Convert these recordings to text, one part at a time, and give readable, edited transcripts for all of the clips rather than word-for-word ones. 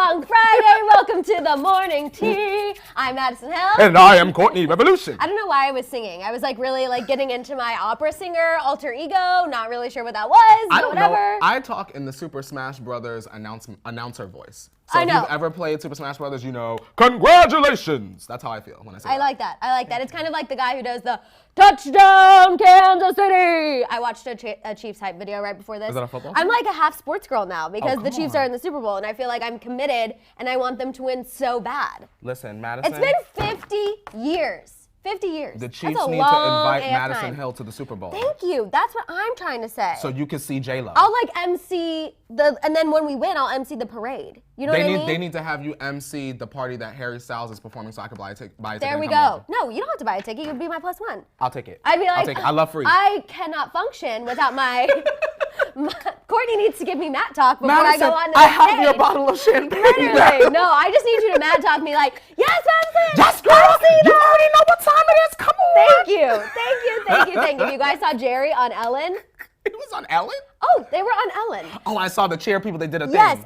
Champong Friday. Welcome to the morning tea. I'm Maddison Hill. And I am Courtney Revolution. I don't know why I was singing. I was like really like getting into my opera singer alter ego. Not really sure what that was, but whatever. Know. I talk in the Super Smash Brothers announcer voice. So I know. if you've ever played Super Smash Brothers, you know, congratulations. That's how I feel when I say that. I like that. I like that. It's kind of like the guy who does the touchdown Kansas City. I watched a Chiefs hype video right before this. Is that a football? I'm like a half sports girl now because the Chiefs are in the Super Bowl and I feel like I'm committed and I want them to win so bad. Listen, Maddison. It's been 50 years. 50 years. The Chiefs That's a need long to invite AF Maddison time. Hill to the Super Bowl. Thank you. That's what I'm trying to say. So you can see J-Lo. I'll like MC and then when we win, I'll MC the parade. You know what I mean? They need to have you MC the party that Harry Styles is performing so I can buy a ticket. There we go. No, you don't have to buy a ticket. You'd be my +1. I'll take it. I'd be like, I'll take it. I love free. I cannot function without my Courtney needs to give me Matt talk before Madison, I go on to I the have stage. your bottle of champagne. Literally. No, I just need you to Matt talk me like, yes, Madison. Yes, girl. You already know what time it is. Come on. Thank you. You guys saw Jerry on Ellen? It was on Ellen? Oh, they were on Ellen. Oh, I saw the chair people. They did a thing. Yes,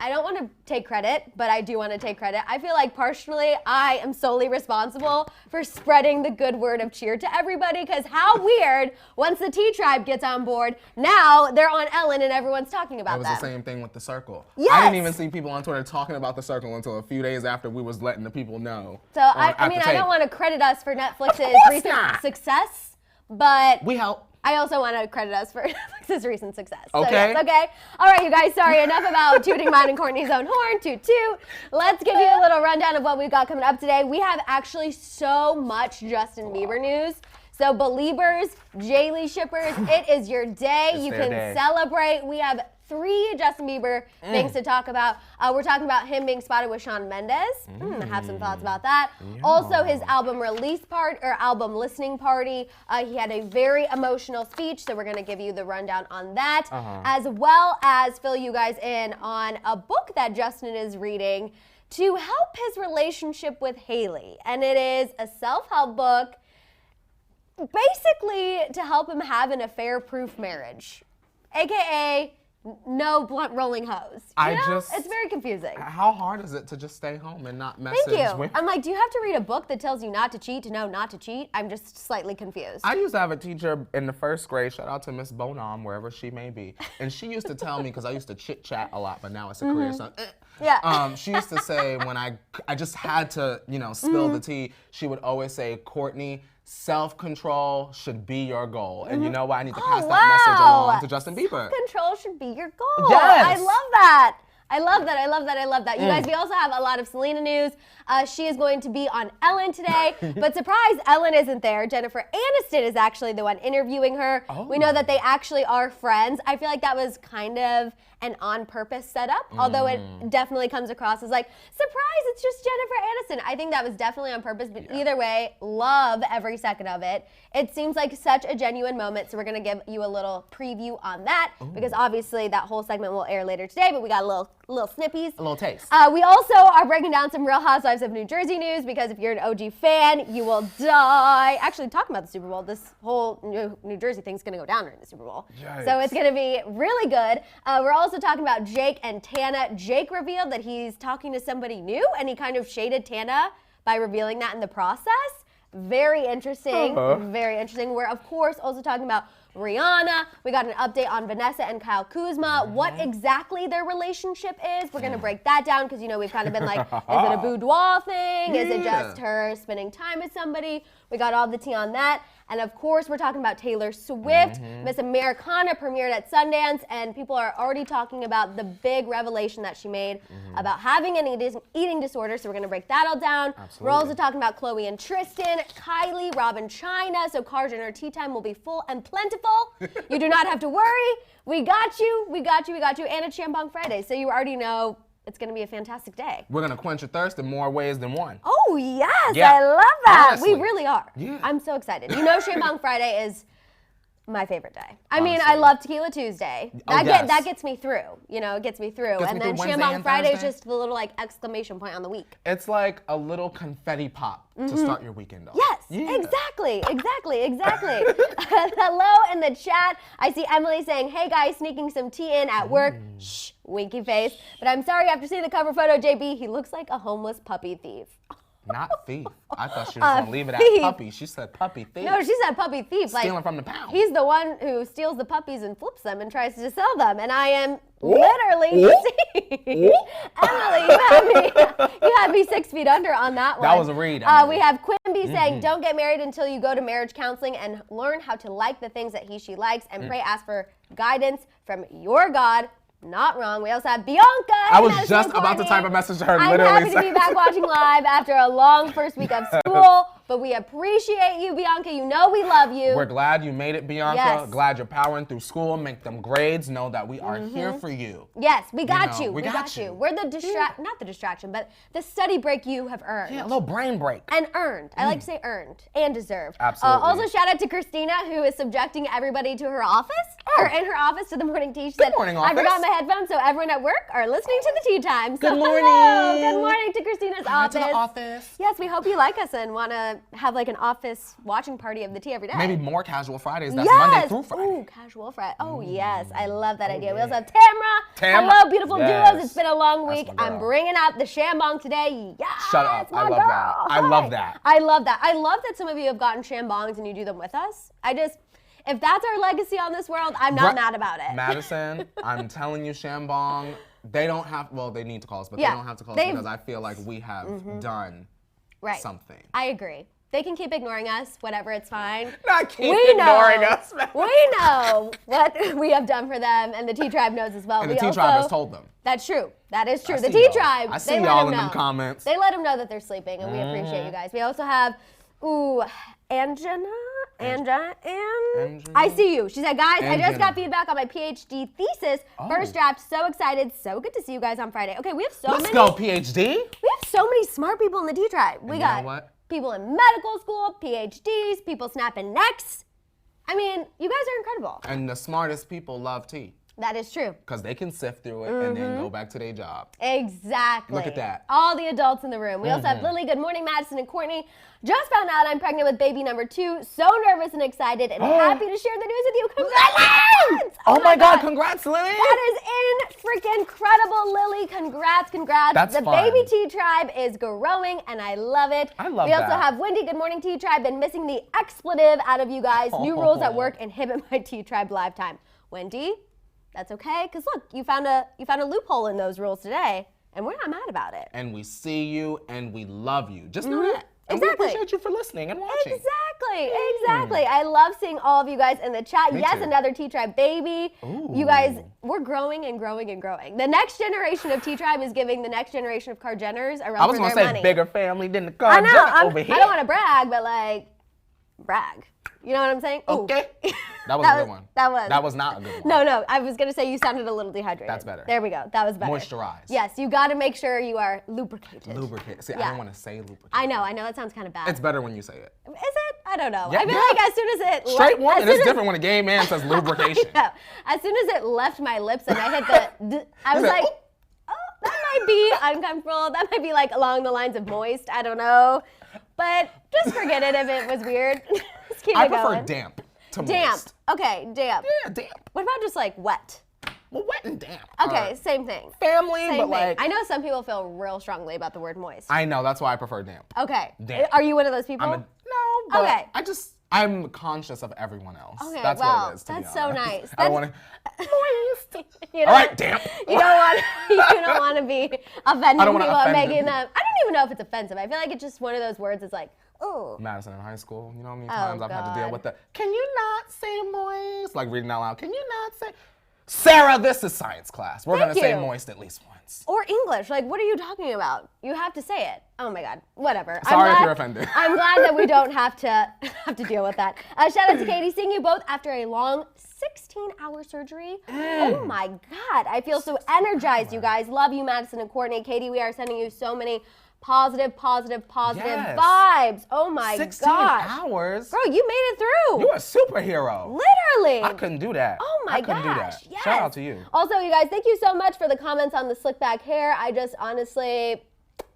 I don't want to take credit, but I do want to take credit. I feel like partially I am solely responsible for spreading the good word of cheer to everybody because how weird once the T Tribe gets on board, now they're on Ellen and everyone's talking about It them. was the same thing with The Circle. Yes. I didn't even see people on Twitter talking about The Circle until a few days after we was letting the people know. So I don't want to credit us for Netflix's recent success, but we help. I also want to credit us for Netflix's recent success. Okay. So yes, okay. All right, you guys, sorry, enough about tooting mine and Courtney's own horn, toot toot. Let's give you a little rundown of what we've got coming up today. We have actually so much Justin Bieber news. So Beliebers, Jaylee shippers, it is your day. You can celebrate. We have 3 Justin Bieber things to talk about. We're talking about him being spotted with Shawn Mendes. I have some thoughts about that. Yeah. Also, his album album listening party. He had a very emotional speech, so we're going to give you the rundown on that, as well as fill you guys in on a book that Justin is reading to help his relationship with Hailey. And it is a self-help book, basically to help him have an affair-proof marriage, AKA no blunt rolling hose. It's very confusing. How hard is it to just stay home and not message with? I'm like, do you have to read a book that tells you not to cheat to know not to cheat? I'm just slightly confused. I used to have a teacher in the 1st grade, shout out to Miss Bonham, wherever she may be, and she used to tell me, because I used to chit chat a lot, but now it's a career, so yeah. She used to say when I just had to, spill the tea, she would always say, Courtney, self-control should be your goal. And you know what? I need to pass that message along to Justin Bieber. Self-control should be your goal. Yes. I love that. I love that. You guys, we also have a lot of Selena news. She is going to be on Ellen today. But surprise, Ellen isn't there. Jennifer Aniston is actually the one interviewing her. Oh. We know that they actually are friends. I feel like that was kind of an on-purpose setup, although it definitely comes across as like, surprise, it's just Jennifer Aniston. I think that was definitely on purpose, but either way, love every second of it. It seems like such a genuine moment, so we're going to give you a little preview on that, because obviously that whole segment will air later today, but we got a little snippies. A little taste. We also are breaking down some Real Housewives of New Jersey news, because if you're an OG fan, you will die. Actually, talking about the Super Bowl, this whole New Jersey thing's going to go down during the Super Bowl. Yikes. So it's going to be really good. We're also talking about Jake and Tana. Jake revealed that he's talking to somebody new, and he kind of shaded Tana by revealing that in the process. Very interesting. Very interesting. We're, of course, also talking about Rihanna. We got an update on Vanessa and Kuzma. What exactly their relationship is. We're going to break that down because, we've kind of been like, is it a boudoir thing? Is it just her spending time with somebody? We got all the tea on that. And of course, we're talking about Taylor Swift. Miss Americana premiered at Sundance, and people are already talking about the big revelation that she made about having an eating disorder. So we're going to break that all down. Absolutely. We're also talking about Khloe and Tristan, Kylie, Blac Chyna. So Kar Jenner tea time will be full and plentiful. You do not have to worry. We got you. And it's Champong Friday. So you already know it's going to be a fantastic day. We're going to quench your thirst in more ways than one. Oh, yes. Yeah. I love that. Honestly. We really are. Yeah. I'm so excited. Champong Friday is my favorite day. I mean, I love Tequila Tuesday. That gets me through. You know, it gets me through. And then Shambong Friday is just the little like exclamation point on the week. It's like a little confetti pop to start your weekend off. Yes, exactly. Hello in the chat. I see Emily saying, "Hey guys, sneaking some tea in at work." Shh, winky face. But I'm sorry, after seeing the cover photo, JB, he looks like a homeless puppy thief. Not thief. I thought she was going to leave it at puppy. She said puppy thief. No, she said puppy thief. Stealing from the pound. He's the one who steals the puppies and flips them and tries to sell them. And I am literally Emily, you had me 6 feet under on that one. That was a read. We have Quimby saying, don't get married until you go to marriage counseling and learn how to like the things that she likes and pray, ask for guidance from your God. Not wrong. We also have Bianca. I was just about to type a message to her. I'm happy to be back watching live after a long first week of school, but we appreciate you, Bianca. You know we love you. We're glad you made it, Bianca. Yes. Glad you're powering through school. Make them grades. Know that we are here for you. Yes, we got you. We got you. We're the not the distraction, but the study break you have earned. Yeah, a little brain break. And earned. I like to say earned and deserved. Absolutely. Also, shout out to Christina, who is subjecting everybody to her office, or in her office to the morning tea. She said, morning, office. I forgot my headphones, so everyone at work are listening to the tea time. So Good morning. Hello. Good morning to Christina's office. To the office. Yes, we hope you like us and want to have like an office watching party of the tea every day. Maybe more casual Fridays. That's Monday through Friday. Ooh, casual Friday. Oh, yes. I love that idea. We also have Tamra. Hello, beautiful duos. It's been a long week. I'm bringing out the Shambong today. Yes, shut up. I love that. I love that. I love that. I love that some of you have gotten Shambongs and you do them with us. If that's our legacy on this world, I'm not mad about it. Madison, I'm telling you, Shambong, they don't have, well, they need to call us, but they don't have to call us because I feel like we have done something. I agree. They can keep ignoring us, whatever, it's fine. Not keep ignoring us, man. We know what we have done for them, and the Tea Tribe knows as well. And the Tea Tribe has told them. That's true. That is true. The Tea Tribe, I see y'all in them comments. They let them know that they're sleeping, and we appreciate you guys. We also have, Angela. I see you. She said, guys, I just got feedback on my PhD thesis. First draft, so excited. So good to see you guys on Friday. Okay, we have so many. Let's go, PhD. We have so many smart people in the Tea Tribe. We got people in medical school, PhDs, people snapping necks. I mean, you guys are incredible. And the smartest people love tea. That is true. Because they can sift through it and then go back to their job. Exactly. Look at that. All the adults in the room. We also have Lily. Good morning, Maddison and Courtney. Just found out I'm pregnant with baby number 2. So nervous and excited and happy to share the news with you. Congratulations! Oh my God, congrats, Lily. That is freaking incredible, Lily. Congrats. That's the fun. baby Tea Tribe is growing and I love it. I love We also have Wendy. Good morning, Tea Tribe. Been missing the expletive out of you guys. New rules at work inhibit my Tea Tribe live time. Wendy, that's okay, because look, you found a loophole in those rules today, and we're not mad about it. And we see you, and we love you. Just know that. And Exactly. we appreciate you for listening and watching. Exactly. I love seeing all of you guys in the chat. Me yes, too. Another Tea Tribe baby. Ooh. You guys, we're growing and growing and growing. The next generation of Tea Tribe is giving the next generation of Card Jenners a run for their money. I was going to say bigger family than the Card Jenner over here. I don't want to brag, but like, brag. You know what I'm saying? Okay. That was a good one. That was not a good one. No. I was going to say you sounded a little dehydrated. That's better. There we go. That was better. Moisturized. Yes, you got to make sure you are lubricated. See, I don't want to say lubricated. I know. That sounds kind of bad. It's better when you say it. Is it? I don't know. Yeah, I feel like as soon as it straight woman, it's different when a gay man says lubrication. As soon as it left my lips and I hit the, I was like, oh, that might be uncomfortable. That might be like along the lines of moist. I don't know. But just forget it if it was weird. Just keep it going. I prefer damp to moist. Okay, damp. Yeah, damp. What about just like wet? Well, wet and damp. Okay, same thing. Family, Same but thing. like. I know some people feel real strongly about the word moist. I know, that's why I prefer damp. Okay. Damp. Are you one of those people? No, but okay. I'm conscious of everyone else. Okay, that's wow, what it is. That's so nice. I don't want to. All right, damp. You don't want to be offending people and making them. I don't even know if it's offensive. I feel like it's just one of those words. It's like, oh. Madison in high school, you know how many times I've had to deal with the, can you not say moist? Like reading out loud, can you not say, Sarah, this is science class. We're going to say moist at least once. Or English. Like, what are you talking about? You have to say it. Oh my God. Whatever. Sorry if you're offended. I'm glad that we don't have to deal with that. Shout out to Katie. Seeing you both after a long 16-hour surgery. Oh my God. I feel so energized, you guys. Love you, Madison and Courtney. Katie, we are sending you so many positive Yes. vibes. Oh my 16 gosh. hours? Bro, you made it through. You're a superhero. Literally. I couldn't do that. Oh my I couldn't do that. Yes. Shout out to you. Also, you guys, thank you so much for the comments on the slick back hair. I just honestly,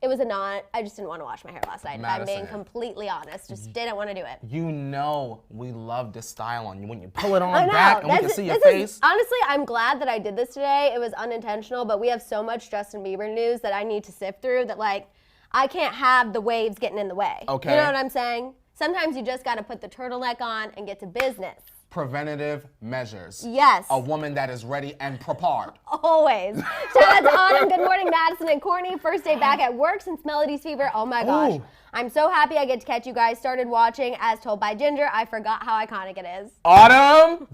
it was I just didn't want to wash my hair last night. Maddison. I'm being completely honest. Just didn't want to do it. You know we love this style on you. When you pull it on I know. back and we can see your face. Honestly, I'm glad that I did this today. It was unintentional, but we have so much Justin Bieber news that I need to sift through that, like, I can't have the waves getting in the way. Okay. You know what I'm saying? Sometimes you just got to put the turtleneck on and get to business. Preventative measures. Yes. A woman that is ready and prepared. Always. Shout out to Autumn. Good morning, Maddison and Courtney. First day back at work since Melody's Fever. Oh my gosh. Ooh. I'm so happy I get to catch you guys. Started watching As Told by Ginger. I forgot how iconic it is. Autumn!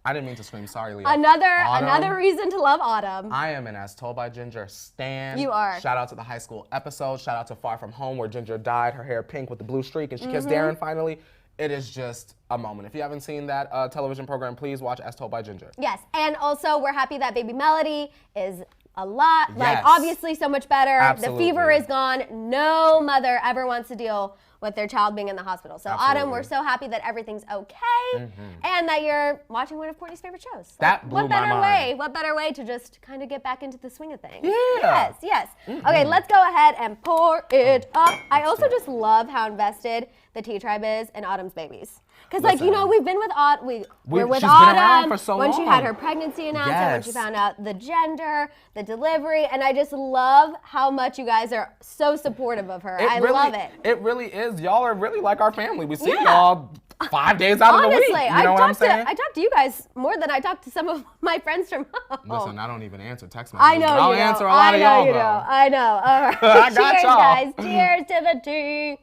I didn't mean to scream. Sorry, Leah. Another reason to love Autumn. I am an As Told by Ginger stan. You are. Shout out to the high school episode. Shout out to Far From Home where Ginger dyed her hair pink with the blue streak and she kissed Darren finally. It is just a moment. If you haven't seen that television program, please watch As Told by Ginger. Yes, and also we're happy that baby Melody is a lot, like Yes. obviously so much better. Absolutely. The fever is gone. No mother ever wants to deal with their child being in the hospital. So Absolutely. Autumn, we're so happy that everything's okay and that you're watching one of Courtney's favorite shows. That blew what my better mind. What better way to just kind of get back into the swing of things? Yeah. Yes. Okay, let's go ahead and pour it up. I also just love how invested the T-Tribe is in Autumn's babies. Because, like, you know, we've been with Autumn. We're with she's been around Autumn for so when she long. had her pregnancy announcement, when she Yes. found out the gender, the delivery, and I just love how much you guys are so supportive of her. I love it. It really is. Y'all are really like our family. We see Yeah. y'all 5 days out of the week. Honestly, You know what I'm saying? I talk to you guys more than I talk to some of my friends from home. Listen, I don't even answer text messages. I know but you I'll know. answer a lot of y'all, though. I know. All right. I got Cheers, y'all. guys. Cheers to the tea.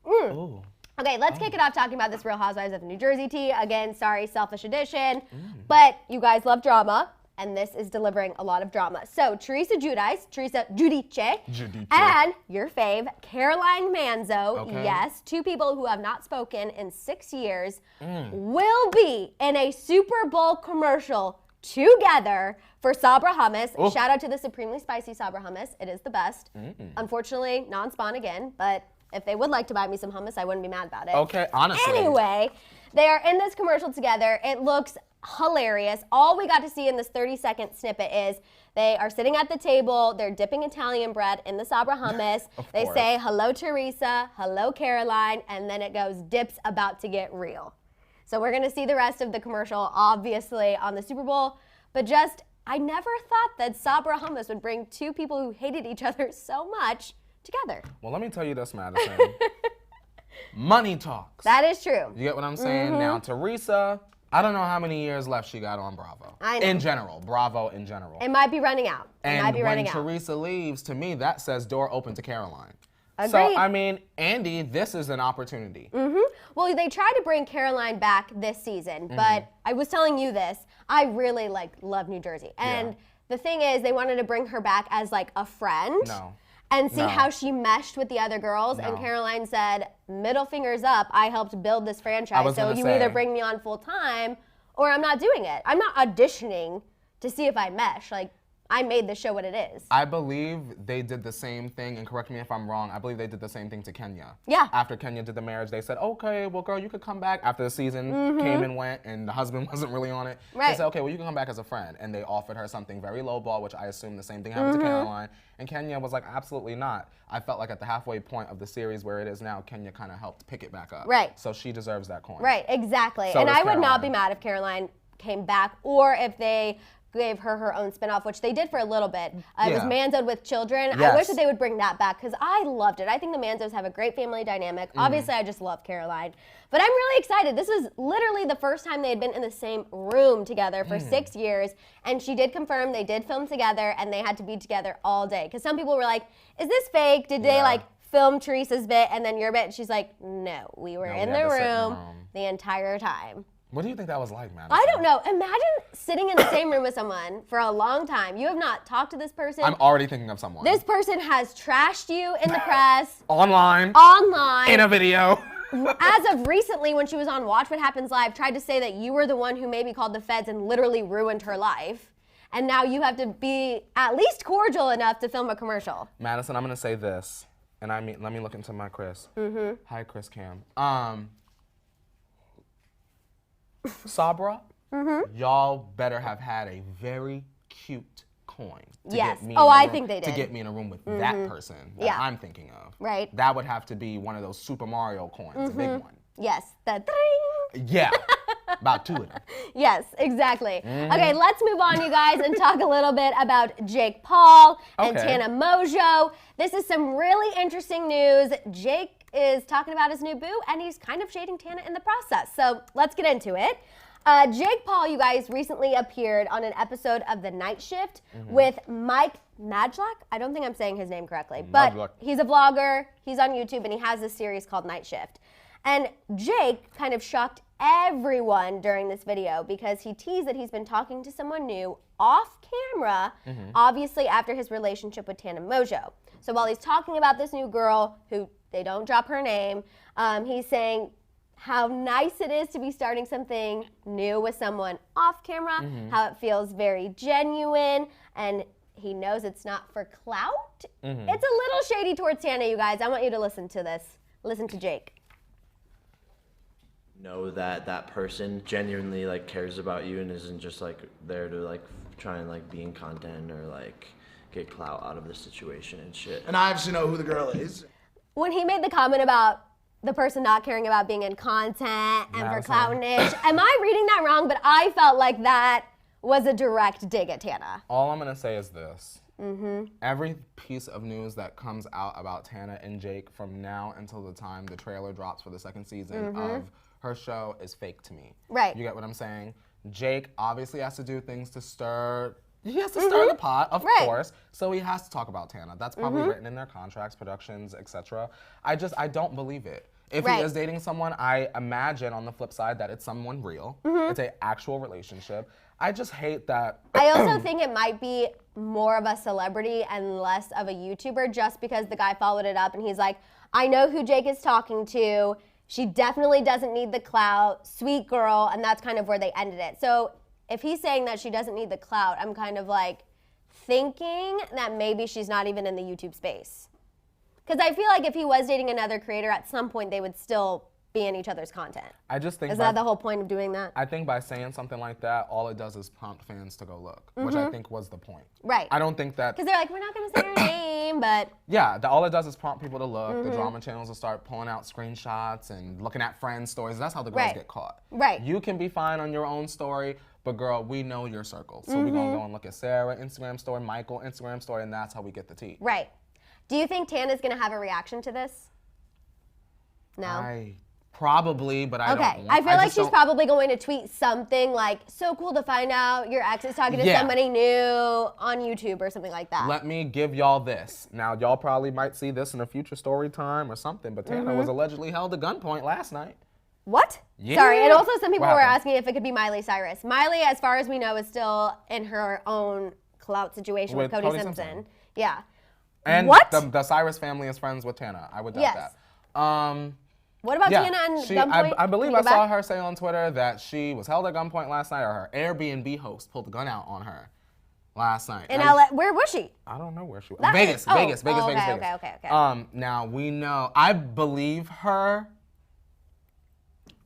Ooh. Okay, let's kick it off talking about this Real Housewives of New Jersey tea. Again, sorry, selfish edition. But you guys love drama, and this is delivering a lot of drama. So, Teresa Giudice, and your fave, Caroline Manzo, Okay. yes, two people who have not spoken in 6 years, will be in a Super Bowl commercial together for Sabra hummus. Ooh. Shout out to the supremely spicy Sabra hummus. It is the best. Unfortunately, non-spawn again, but if they would like to buy me some hummus, I wouldn't be mad about it. Okay, honestly. Anyway, they are in this commercial together. It looks hilarious. All we got to see in this 30-second snippet is they are sitting at the table. They're dipping Italian bread in the Sabra hummus. They course. say, hello, Teresa. Hello, Caroline. And then it goes, dip's about to get real. So we're going to see the rest of the commercial, obviously, on the Super Bowl. But just, I never thought that Sabra hummus would bring two people who hated each other so much together. Well, let me tell you this, Maddison. Money talks. That is true. You get what I'm saying? Now, Teresa, I don't know how many years left she got on Bravo. I know. In general, Bravo in general. It might be running out. And when Teresa leaves, to me, that says door open to Caroline. Agreed. So, I mean, Andy, this is an opportunity. Well, they tried to bring Caroline back this season, but I was telling you this. I really love New Jersey, and the thing is, they wanted to bring her back as like a friend. No. And see No. how she meshed with the other girls. No. And Caroline said, middle fingers up, I helped build this franchise. was So gonna you say. either bring me on full time or I'm not doing it. I'm not auditioning to see if I mesh. Like, I made the show what it is. I believe they did the same thing, and correct me if I'm wrong, I believe they did the same thing to Kenya. Yeah. After Kenya did the marriage, they said, okay, well, girl, you could come back. After the season came and went, and the husband wasn't really on it. Right. They said, okay, well, you can come back as a friend. And they offered her something very lowball, which I assume the same thing happened to Caroline. And Kenya was like, absolutely not. I felt like at the halfway point of the series where it is now, Kenya kind of helped pick it back up. Right. So she deserves that coin. Right, exactly. So and does I would not Caroline. be mad if Caroline came back or if they gave her own spinoff, which they did for a little bit. It was Yeah. Manzo'd with children. I Yes. wish that they would bring that back because I loved it. I think the Manzos have a great family dynamic. Obviously, I just love Caroline. But I'm really excited. This was literally the first time they had been in the same room together for 6 years. And she did confirm they did film together and they had to be together all day. Because some people were like, is this fake? Did they like film Teresa's bit and then your bit? And she's like, no, we were No, in we the had to sit in the room room. the entire time. What do you think that was like, Maddison? I don't know. Imagine sitting in the same room with someone for a long time. You have not talked to this person. I'm already thinking of someone. This person has trashed you in the press, Online. online. In a video. As of recently, when she was on Watch What Happens Live, tried to say that you were the one who maybe called the feds and literally ruined her life. and now you have to be at least cordial enough to film a commercial. Maddison, I'm gonna say this, and let me look into my Chris. Hi, Chris Cam. Sabra, y'all better have had a very cute coin to get me I think they did. to get me in a room with that person that I'm thinking of. Right. That would have to be one of those Super Mario coins, a big one. Yes, the ding. Yeah, about 2 of them. Yes, exactly. Okay, let's move on, you guys, and talk a little bit about Jake Paul and Tana Mongeau. This is some really interesting news. Jake is talking about his new boo, and he's kind of shading Tana in the process. So let's get into it. Jake Paul, you guys, recently appeared on an episode of The Night Shift with Mike Madlock. I don't think I'm saying his name correctly, but he's a vlogger. He's on YouTube, and he has this series called Night Shift. And Jake kind of shocked everyone during this video because he teased that he's been talking to someone new off camera, obviously after his relationship with Tana Mongeau. So while he's talking about this new girl, who they don't drop her name, he's saying how nice it is to be starting something new with someone off camera, how it feels very genuine, and he knows it's not for clout. It's a little shady towards Tana, you guys. I want you to listen to this. Listen to Jake. Know that that person genuinely like cares about you and isn't just like there to like try and like be in content or like get clout out of the situation and shit. And I obviously know who the girl is. When he made the comment about the person not caring about being in content and for clout and ish, am I reading that wrong? But I felt like that was a direct dig at Tana. All I'm gonna say is this. Every piece of news that comes out about Tana and Jake from now until the time the trailer drops for the second season of her show is fake to me. Right. You get what I'm saying? Jake obviously has to do things to stir. He has to stir the pot, of course. So he has to talk about Tana. That's probably written in their contracts, productions, etc. I don't believe it. If he is dating someone, I imagine on the flip side that it's someone real. It's an actual relationship. I just hate that. I also think it might be more of a celebrity and less of a YouTuber just because the guy followed it up and he's like, I know who Jake is talking to. She definitely doesn't need the clout, sweet girl, and that's kind of where they ended it. So if he's saying that she doesn't need the clout, I'm kind of like thinking that maybe she's not even in the YouTube space. Because I feel like if he was dating another creator, at some point they would still be in each other's content. I just think Is that the whole point of doing that? I think by saying something like that, all it does is prompt fans to go look, which I think was the point. Right. I don't think that... Because they're like, we're not going to say her name, but... Yeah, all it does is prompt people to look. The drama channels will start pulling out screenshots and looking at friends' stories. That's how the girls get caught. Right. You can be fine on your own story, but girl, we know your circle. So we're going to go and look at Sarah Instagram story, Michael Instagram story, and that's how we get the tea. Right. Do you think Tana's going to have a reaction to this? No? Probably, but I don't. Okay, I feel like she's probably going to tweet something like, so cool to find out your ex is talking to somebody new on YouTube or something like that. Let me give y'all this. Now, y'all probably might see this in a future story time or something, but Tana was allegedly held at gunpoint last night. What? Yeah. Sorry, and also some people were asking if it could be Miley Cyrus. Miley, as far as we know, is still in her own clout situation with Cody Simpson. Yeah. And what? The Cyrus family is friends with Tana. I would doubt that. What about Tana and gunpoint? I believe I saw her say on Twitter that she was held at gunpoint last night, or her Airbnb host pulled the gun out on her last night. In LA, where was she? I don't know where she was. Vegas. Okay. Now we know. I believe her.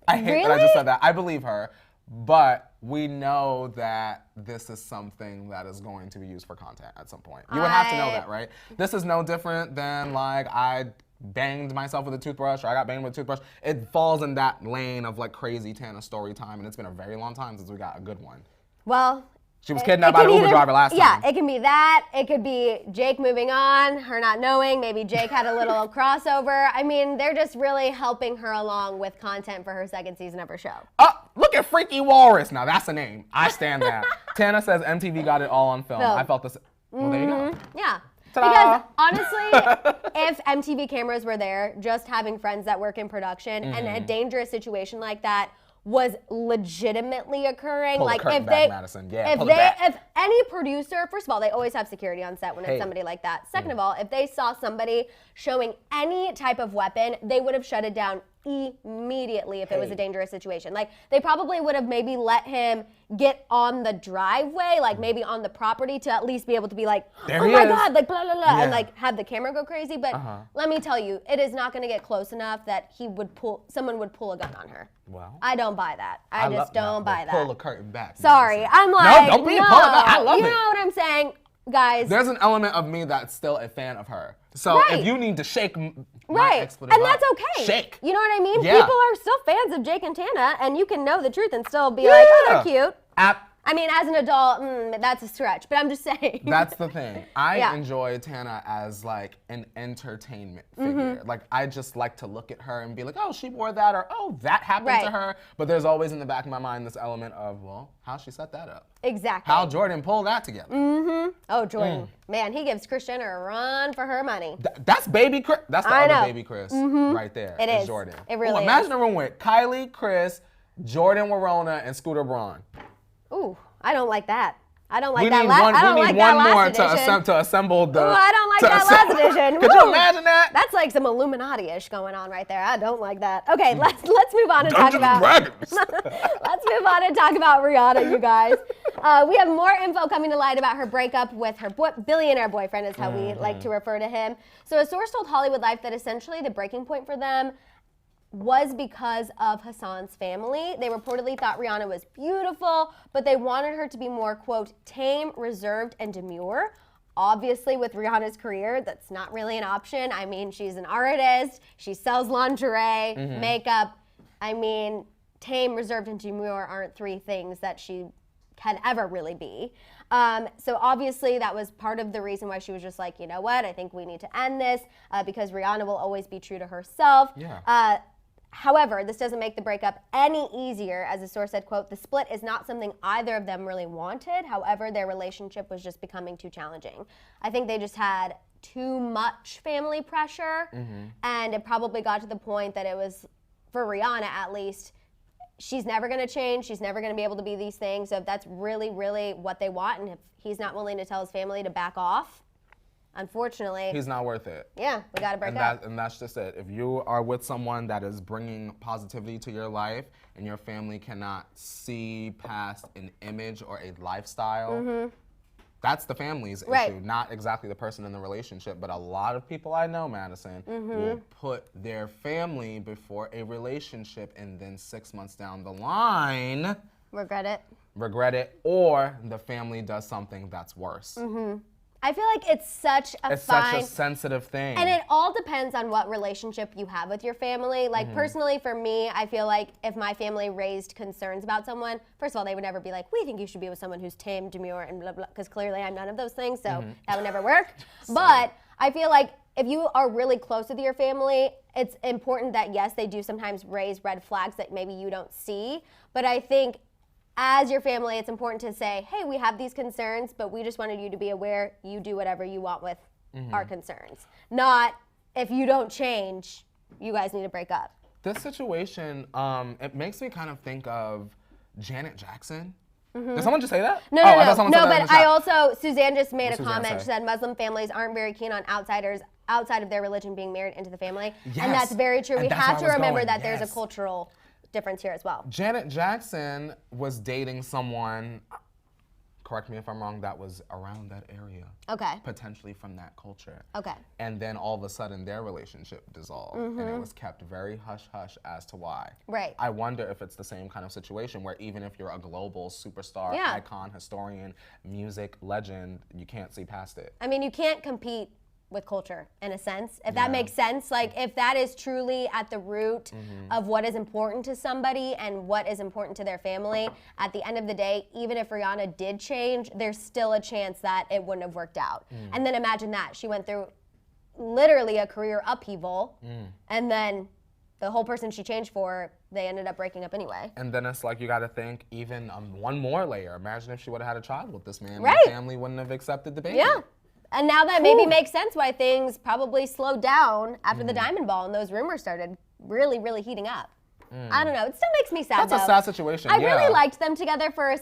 I hate that I just said that. I believe her, but we know that this is something that is going to be used for content at some point. You would have to know that, right? This is no different than like I banged myself with a toothbrush or I got banged with a toothbrush. It falls in that lane of like crazy Tana story time, and it's been a very long time since we got a good one. Well, she was kidnapped by an Uber driver last time. Yeah, it can be that. It could be Jake moving on, her not knowing. Maybe Jake had a little crossover. I mean, they're just really helping her along with content for her second season of her show. Oh, look at Freaky Walrus. Now that's a name. I stand that. Tana says MTV got it all on film. I felt this. Well, there you go. Yeah. Ta-da. Because honestly, if MTV cameras were there, just having friends that work in production and a dangerous situation like that was legitimately occurring. Pull like the curtain if back, they, Madison. Yeah, if any producer, first of all, they always have security on set when it's somebody like that. Second of all, if they saw somebody showing any type of weapon, they would have shut it down immediately if it was a dangerous situation. Like, they probably would have maybe let him get on the driveway, like maybe on the property, to at least be able to be like, there oh my God, like blah, blah, blah, and like have the camera go crazy. But let me tell you, it is not going to get close enough that someone would pull a gun on her. Well, I don't buy that. I just don't buy that. Pull the curtain back. Sorry, I'm like, no, don't be pulling it back. I love it. You know what I'm saying, guys? There's an element of me that's still a fan of her. So if you need to shake my expletive and that's up, okay. shake. You know what I mean? Yeah. People are still fans of Jake and Tana, and you can know the truth and still be like, oh, they're cute. I mean, as an adult, that's a stretch, but I'm just saying. That's the thing. I enjoy Tana as like an entertainment figure. Like, I just like to look at her and be like, oh, she wore that, or oh, that happened to her. But there's always in the back of my mind this element of, well, how she set that up. Exactly. How Jordan pulled that together. Oh, Jordan. Man, he gives Kris Jenner a run for her money. That's baby Chris. That's the other baby Chris right there. It is. Jordan. It really imagine a room with Kylie, Chris, Jordan Warona, and Scooter Braun. Ooh, I don't like that. I don't like We that need last one, I don't we like need that one more last edition. to assemble the. Ooh, I don't like that last edition. Could Woo. you imagine that? That's like some Illuminati-ish going on right there. I don't like that. Okay, let's move on and talk about. Let's move on and talk about Rihanna, you guys. We have more info coming to light about her breakup with her billionaire boyfriend, is how we like to refer to him. So a source told Hollywood Life that essentially the breaking point for them was because of Hassan's family. They reportedly thought Rihanna was beautiful, but they wanted her to be more, quote, tame, reserved, and demure. Obviously, with Rihanna's career, that's not really an option. I mean, she's an artist. She sells lingerie, makeup. I mean, tame, reserved, and demure aren't three things that she can ever really be. So obviously that was part of the reason why she was just like, you know what, I think we need to end this because Rihanna will always be true to herself. Yeah. However, this doesn't make the breakup any easier. As the source said, quote, the split is not something either of them really wanted. However, their relationship was just becoming too challenging. I think they just had too much family pressure, and it probably got to the point that it was, for Rihanna at least, she's never going to change. She's never going to be able to be these things. So if that's really, really what they want, and if he's not willing to tell his family to back off, unfortunately, he's not worth it. Yeah, we got to break up. And that's just it. If you are with someone that is bringing positivity to your life and your family cannot see past an image or a lifestyle, that's the family's issue, not exactly the person in the relationship. But a lot of people I know, Madison, will put their family before a relationship, and then 6 months down the line, regret it, or the family does something that's worse. I feel like it's such a sensitive thing. And it all depends on what relationship you have with your family. Like, personally, for me, I feel like if my family raised concerns about someone, first of all, they would never be like, we think you should be with someone who's tame, demure, and blah, blah, because clearly I'm none of those things, so that would never work. But I feel like if you are really close with your family, it's important that, yes, they do sometimes raise red flags that maybe you don't see. But I think as your family, it's important to say, hey, we have these concerns, but we just wanted you to be aware you do whatever you want with our concerns. Not, if you don't change, you guys need to break up. This situation, it makes me kind of think of Janet Jackson. Did someone just say that? No, but I also, Suzanne just made a comment. She said Muslim families aren't very keen on outsiders outside of their religion being married into the family. Yes. And that's very true. We have to remember that Yes. there's a cultural difference here as well. Janet Jackson was dating someone, correct me if I'm wrong, that was around that area. Okay. Potentially from that culture. Okay. And then all of a sudden their relationship dissolved, and it was kept very hush-hush as to why. Right. I wonder if it's the same kind of situation where even if you're a global superstar, icon, historian, music legend, you can't see past it. I mean, you can't compete with culture in a sense, if that makes sense. Like, if that is truly at the root of what is important to somebody and what is important to their family, at the end of the day, even if Rihanna did change, there's still a chance that it wouldn't have worked out. And then imagine that. She went through literally a career upheaval, and then the whole person she changed for, they ended up breaking up anyway. And then it's like, you gotta think even one more layer. Imagine if she would have had a child with this man, Right. the family wouldn't have accepted the baby. Yeah. And now that maybe makes sense why things probably slowed down after the Diamond Ball and those rumors started really, really heating up. I don't know. It still makes me sad, That's a sad situation, I really liked them together for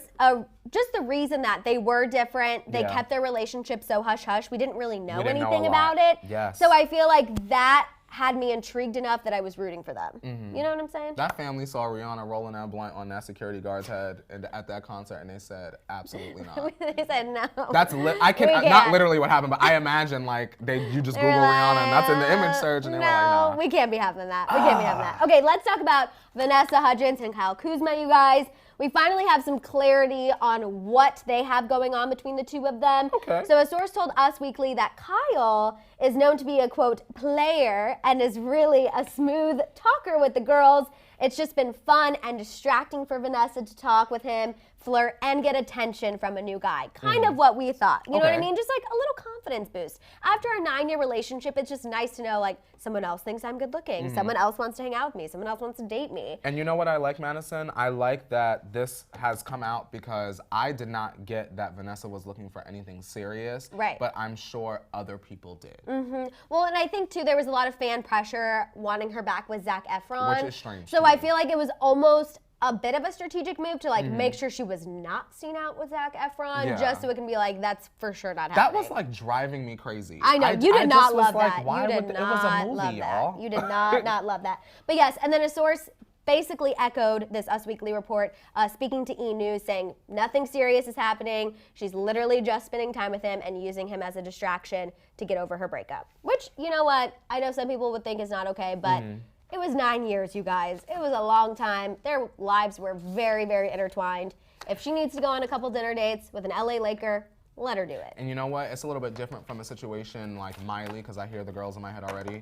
just the reason that they were different. They kept their relationship so hush-hush. We didn't really know anything about it. Yes. So I feel like that had me intrigued enough that I was rooting for them. You know what I'm saying? That family saw Rihanna rolling that blunt on that security guard's head at that concert, and they said, absolutely not. They said no. That's not literally what happened, but I imagine like you just Google Rihanna and that's in the image search, and they were like, nah. We can't be having that. We can't be having that. Okay, let's talk about Vanessa Hudgens and Kyle Kuzma, you guys. We finally have some clarity on what they have going on between the two of them. Okay. So a source told Us Weekly that Kyle is known to be a, quote, player and is really a smooth talker with the girls. It's just been fun and distracting for Vanessa to talk with him, flirt, and get attention from a new guy. Kind of what we thought. You know what I mean? Just like a little confidence boost. After a 9-year relationship, it's just nice to know, like, someone else thinks I'm good looking. Someone else wants to hang out with me. Someone else wants to date me. And you know what I like, Madison? I like that this has come out because I did not get that Vanessa was looking for anything serious. Right. But I'm sure other people did. Well, and I think, too, there was a lot of fan pressure wanting her back with Zac Efron. Which is strange. So I feel like it was almost a bit of a strategic move to like make sure she was not seen out with Zac Efron, just so it can be like, that's for sure not happening. That was like driving me crazy. I know, you did not love that. Why You did it was a not movie, love that. y'all. You did not love that. But yes, and then a source basically echoed this Us Weekly report, speaking to E! News, saying nothing serious is happening. She's literally just spending time with him and using him as a distraction to get over her breakup. Which, you know what, I know some people would think is not okay, but it was 9 years, you guys. It was a long time. Their lives were very, very intertwined. If she needs to go on a couple dinner dates with an LA Laker, let her do it. And you know what? It's a little bit different from a situation like Miley, because I hear the girls in my head already,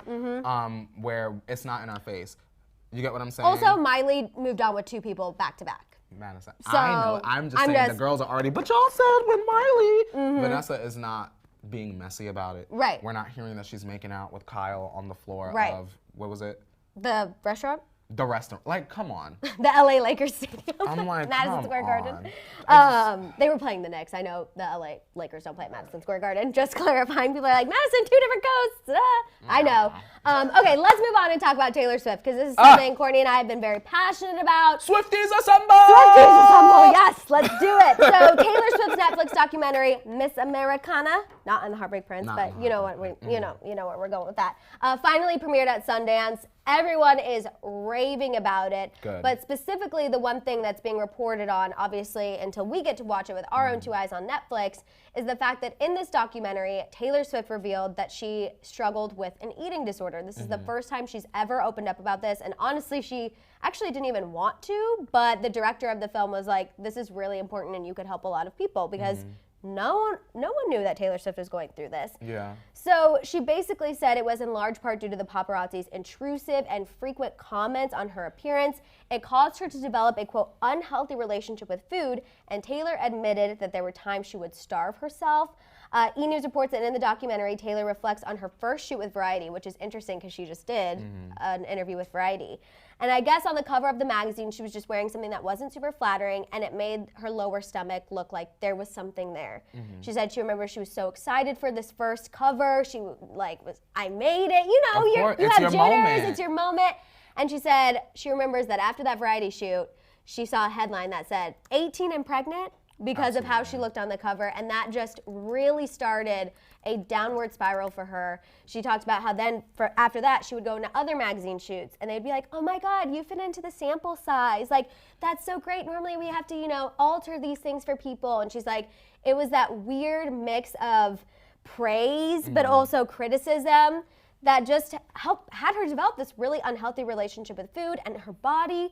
where it's not in our face. You get what I'm saying? Also, Miley moved on with 2 people back to back. Madison. So, I know. I'm just saying the girls are already, but y'all said with Miley. Vanessa is not being messy about it. Right. We're not hearing that she's making out with Kyle on the floor of, what was it? The restaurant? The restaurant. Like, come on. The LA Lakers stadium. I'm like, Madison come Square on. Garden. They were playing the Knicks. I know the LA Lakers don't play at Madison Square Garden. Just clarifying. People are like, Madison, 2 different coasts. I know. Okay, let's move on and talk about Taylor Swift, because this is something Courtney and I have been very passionate about. Swifties assemble! Swifties assemble! Yes, let's do it. So Taylor Swift's Netflix documentary, Miss Americana, not in the Heartbreak Prince, but you know what you know where we're going with that. Finally premiered at Sundance. Everyone is raving about it. Good. But specifically, the one thing that's being reported on, obviously, until we get to watch it with our own 2 eyes on Netflix, is the fact that in this documentary, Taylor Swift revealed that she struggled with an eating disorder. This is the first time she's ever opened up about this, and honestly, she actually didn't even want to, but the director of the film was like, this is really important and you could help a lot of people, because no one knew that Taylor Swift was going through this. Yeah. So she basically said it was in large part due to the paparazzi's intrusive and frequent comments on her appearance. It caused her to develop a, quote, unhealthy relationship with food, and Taylor admitted that there were times she would starve herself. E! News reports that in the documentary, Taylor reflects on her first shoot with Variety, which is interesting because she just did an interview with Variety. And I guess on the cover of the magazine, she was just wearing something that wasn't super flattering, and it made her lower stomach look like there was something there. She said she remembers she was so excited for this first cover. She I made it. You know, you have jitters. Moment. It's your moment. And she said she remembers that after that Variety shoot, she saw a headline that said, 18 and pregnant? Because of how she looked on the cover, and that just really started a downward spiral for her. She talked about how then, after that, she would go into other magazine shoots, and they'd be like, oh my God, you fit into the sample size. Like, that's so great. Normally we have to, alter these things for people. And she's like, it was that weird mix of praise, but also criticism that just had her develop this really unhealthy relationship with food and her body.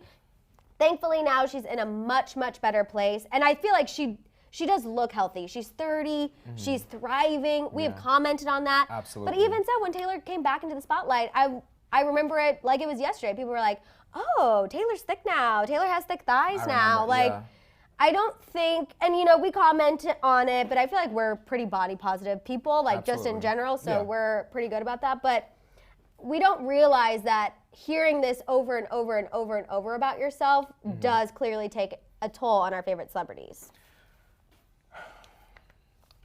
Thankfully, now she's in a much, much better place. And I feel like she does look healthy. She's 30. She's thriving. We have commented on that. Absolutely. But even so, when Taylor came back into the spotlight, I remember it like it was yesterday. People were like, oh, Taylor's thick now. Taylor has thick thighs now. I don't think, and we comment on it, but I feel like we're pretty body positive people, just in general. So we're pretty good about that. But we don't realize that hearing this over and over and over and over about yourself does clearly take a toll on our favorite celebrities.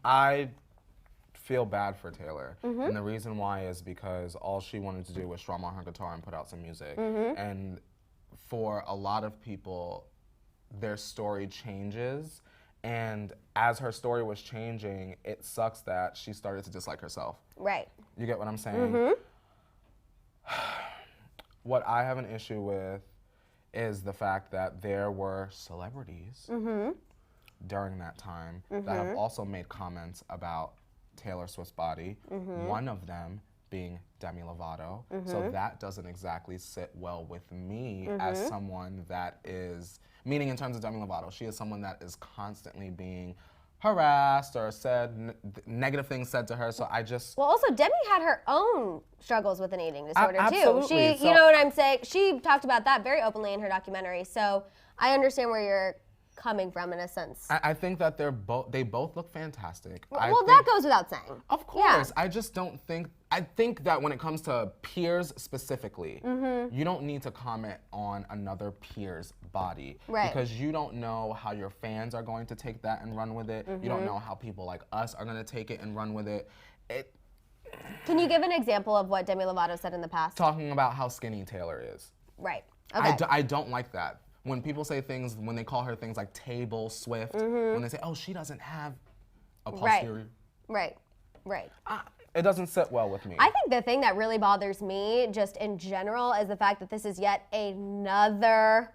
I feel bad for Taylor. And the reason why is because all she wanted to do was strum on her guitar and put out some music. And for a lot of people, their story changes. And as her story was changing, it sucks that she started to dislike herself. Right. You get what I'm saying? what I have an issue with is the fact that there were celebrities during that time that have also made comments about Taylor Swift's body, one of them being Demi Lovato. So that doesn't exactly sit well with me as someone that is, meaning in terms of Demi Lovato, she is someone that is constantly being harassed or said negative things said to her. So I just... Well, also, Demi had her own struggles with an eating disorder, absolutely. too. You know what I'm saying? She talked about that very openly in her documentary. So I understand where you're coming from in a sense. I think that they both look fantastic. Well, that goes without saying. Of course. Yeah. I just don't think, I think that when it comes to peers specifically, you don't need to comment on another peer's body. Right. Because you don't know how your fans are going to take that and run with it. You don't know how people like us are going to take it and run with it. Can you give an example of what Demi Lovato said in the past? Talking about how skinny Taylor is. Right. Okay. I don't like that. When people say things, when they call her things like Table Swift, when they say, oh, she doesn't have a posterior. Right. It doesn't sit well with me. I think the thing that really bothers me, just in general, is the fact that this is yet another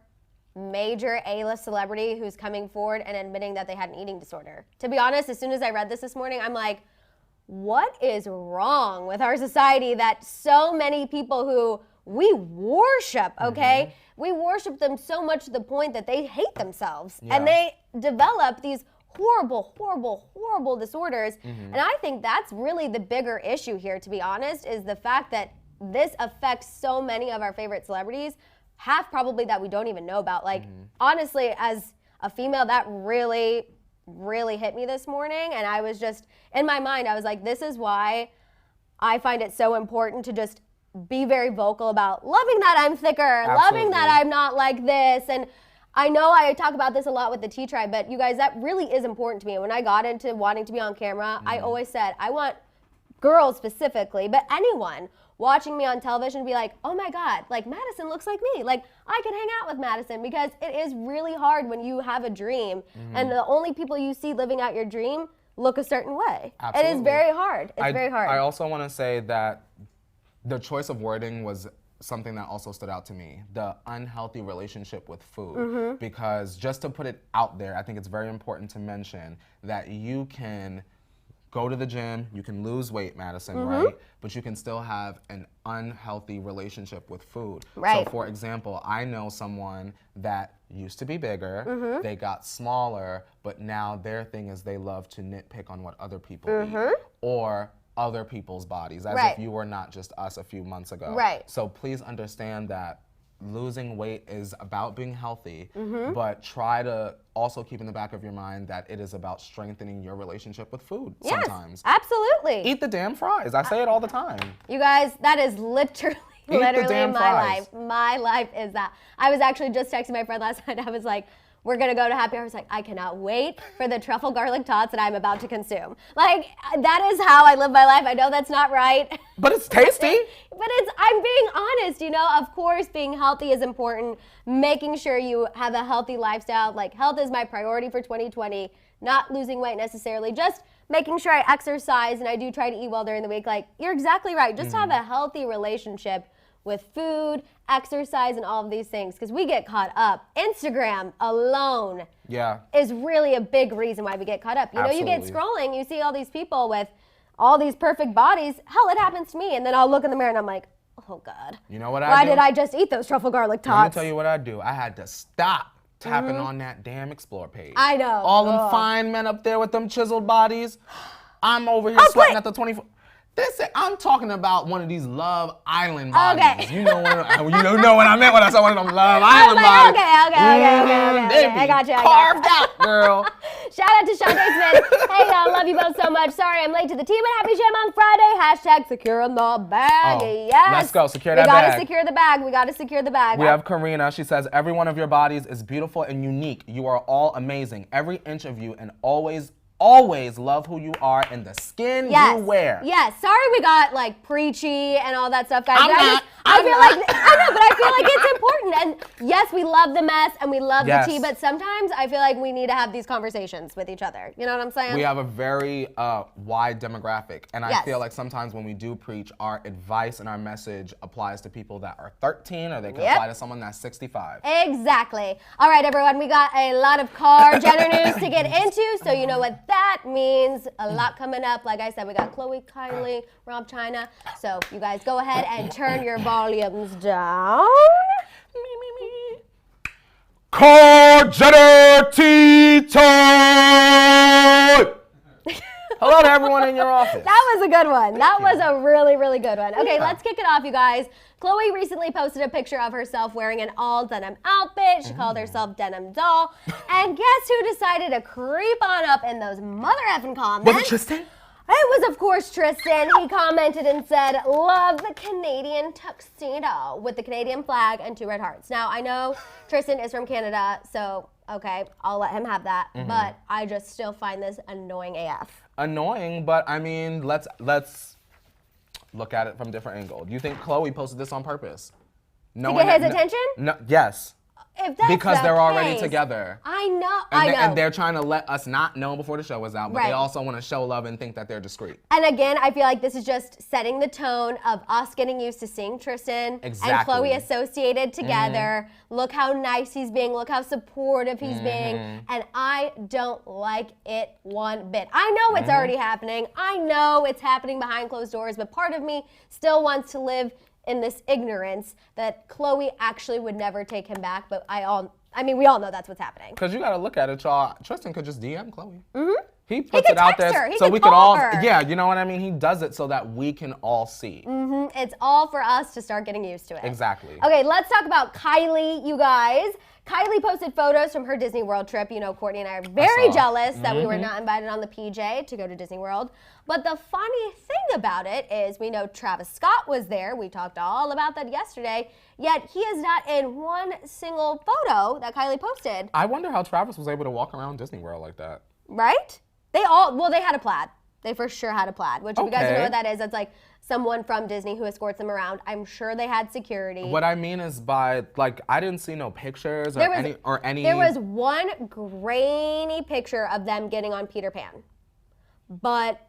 major A-list celebrity who's coming forward and admitting that they had an eating disorder. To be honest, as soon as I read this morning, I'm like, what is wrong with our society that so many people who we worship, okay? We worship them so much to the point that they hate themselves and they develop these horrible disorders. And I think that's really the bigger issue here, to be honest, is the fact that this affects so many of our favorite celebrities, half probably that we don't even know about. Like, honestly, as a female, that really hit me this morning. And I was just, in my mind, I was like, this is why I find it so important to just be very vocal about loving that I'm thicker, loving that I'm not like this. And I know I talk about this a lot with the Tea Tribe, but you guys, that really is important to me. And when I got into wanting to be on camera, I always said, I want girls specifically, but anyone watching me on television to be like, oh my God, like Maddison looks like me. Like I could hang out with Maddison, because it is really hard when you have a dream and the only people you see living out your dream look a certain way. Absolutely. It is very hard. It's very hard. I also want to say that the choice of wording was something that also stood out to me, the unhealthy relationship with food. Because just to put it out there, I think it's very important to mention that you can go to the gym, you can lose weight, Maddison, right? But you can still have an unhealthy relationship with food. Right. So for example, I know someone that used to be bigger, they got smaller, but now their thing is they love to nitpick on what other people eat. Or other people's bodies, as if you were not just us a few months ago. Right. So please understand that losing weight is about being healthy, but try to also keep in the back of your mind that it is about strengthening your relationship with food sometimes. Absolutely. Eat the damn fries. I say it all the time. You guys, that is literally my life. My life is that. I was actually just texting my friend last night. I was like, we're gonna go to happy hour. I was like, I cannot wait for the truffle garlic tots that I'm about to consume. Like, that is how I live my life. I know that's not right. But it's tasty. But I'm being honest, you know? Of course, being healthy is important. Making sure you have a healthy lifestyle. Like, health is my priority for 2020. Not losing weight necessarily, just making sure I exercise and I do try to eat well during the week. Like, you're exactly right. Just have a healthy relationship with food, exercise, and all of these things, because we get caught up. Instagram alone is really a big reason why we get caught up. You know, you get scrolling, you see all these people with all these perfect bodies. Hell, it happens to me. And then I'll look in the mirror and I'm like, oh God. You know what Why did I just eat those truffle garlic tots? Let me tell you what I do. I had to stop tapping on that damn Explore page. I know. All them fine men up there with them chiseled bodies. I'm over here sweating at the 24. I'm talking about one of these Love Island bodies. Okay. You know what I meant when I said one of them Love Island bodies. Okay. I got you. Carved out, girl. Shout out to Shantae Smith. Hey, y'all, love you both so much. Sorry I'm late to the team, but happy jam on Friday. # securing the bag. Yes. Let's go. Secure that bag. We gotta secure the bag. We have Karina. She says, every one of your bodies is beautiful and unique. You are all amazing. Every inch of you, and always always love who you are and the skin you wear. Yes. Sorry we got like preachy and all that stuff, guys. I feel like it's important. And yes, we love the mess and we love the tea, but sometimes I feel like we need to have these conversations with each other. You know what I'm saying? We have a very wide demographic, and I feel like sometimes when we do preach, our advice and our message applies to people that are 13, or they can apply to someone that's 65. Exactly. All right, everyone, we got a lot of car Jenner news to get into, so you know what that means. A lot coming up. Like I said, we got Khloe, Kylie, Blac Chyna. So you guys go ahead and turn your volumes down. Car Jenner tea time! Hello to everyone in your office. That was a good one. That was a really, really good one. Okay, let's kick it off, you guys. Khloe recently posted a picture of herself wearing an all denim outfit. She called herself Denim Doll. And guess who decided to creep on up in those mother effing comments? Was it Tristan? It was, of course, Tristan. He commented and said, love the Canadian tuxedo with the Canadian flag and 2 red hearts. Now, I know Tristan is from Canada, so, okay, I'll let him have that. But I just still find this annoying AF. Annoying, but I mean, let's look at it from a different angle. Do you think Khloe posted this on purpose? To get his attention? No, yes. If that's because the they're already case, together. I know. And they're trying to let us not know before the show is out, but they also want to show love and think that they're discreet. And again, I feel like this is just setting the tone of us getting used to seeing Tristan and Khloe associated together. Look how nice he's being. Look how supportive he's being. And I don't like it one bit. I know it's already happening. I know it's happening behind closed doors, but part of me still wants to live in this ignorance that Khloe actually would never take him back, but we all know that's what's happening. Because you got to look at it, y'all. Tristan could just DM Khloe. He He puts could it out text there her. He so could we could call all, her. yeah, you know what I mean? He does it so that we can all see. It's all for us to start getting used to it. Exactly. Okay, let's talk about Kylie, you guys. Kylie posted photos from her Disney World trip. You know, Courtney and I are very jealous that we were not invited on the PJ to go to Disney World. But the funny thing about it is we know Travis Scott was there. We talked all about that yesterday. Yet he is not in one single photo that Kylie posted. I wonder how Travis was able to walk around Disney World like that. Right? They had a plaid. They for sure had a plaid, which if you guys don't know what that is, that's like someone from Disney who escorts them around. I'm sure they had security. What I mean is by, like, I didn't see no pictures or any. There was one grainy picture of them getting on Peter Pan. But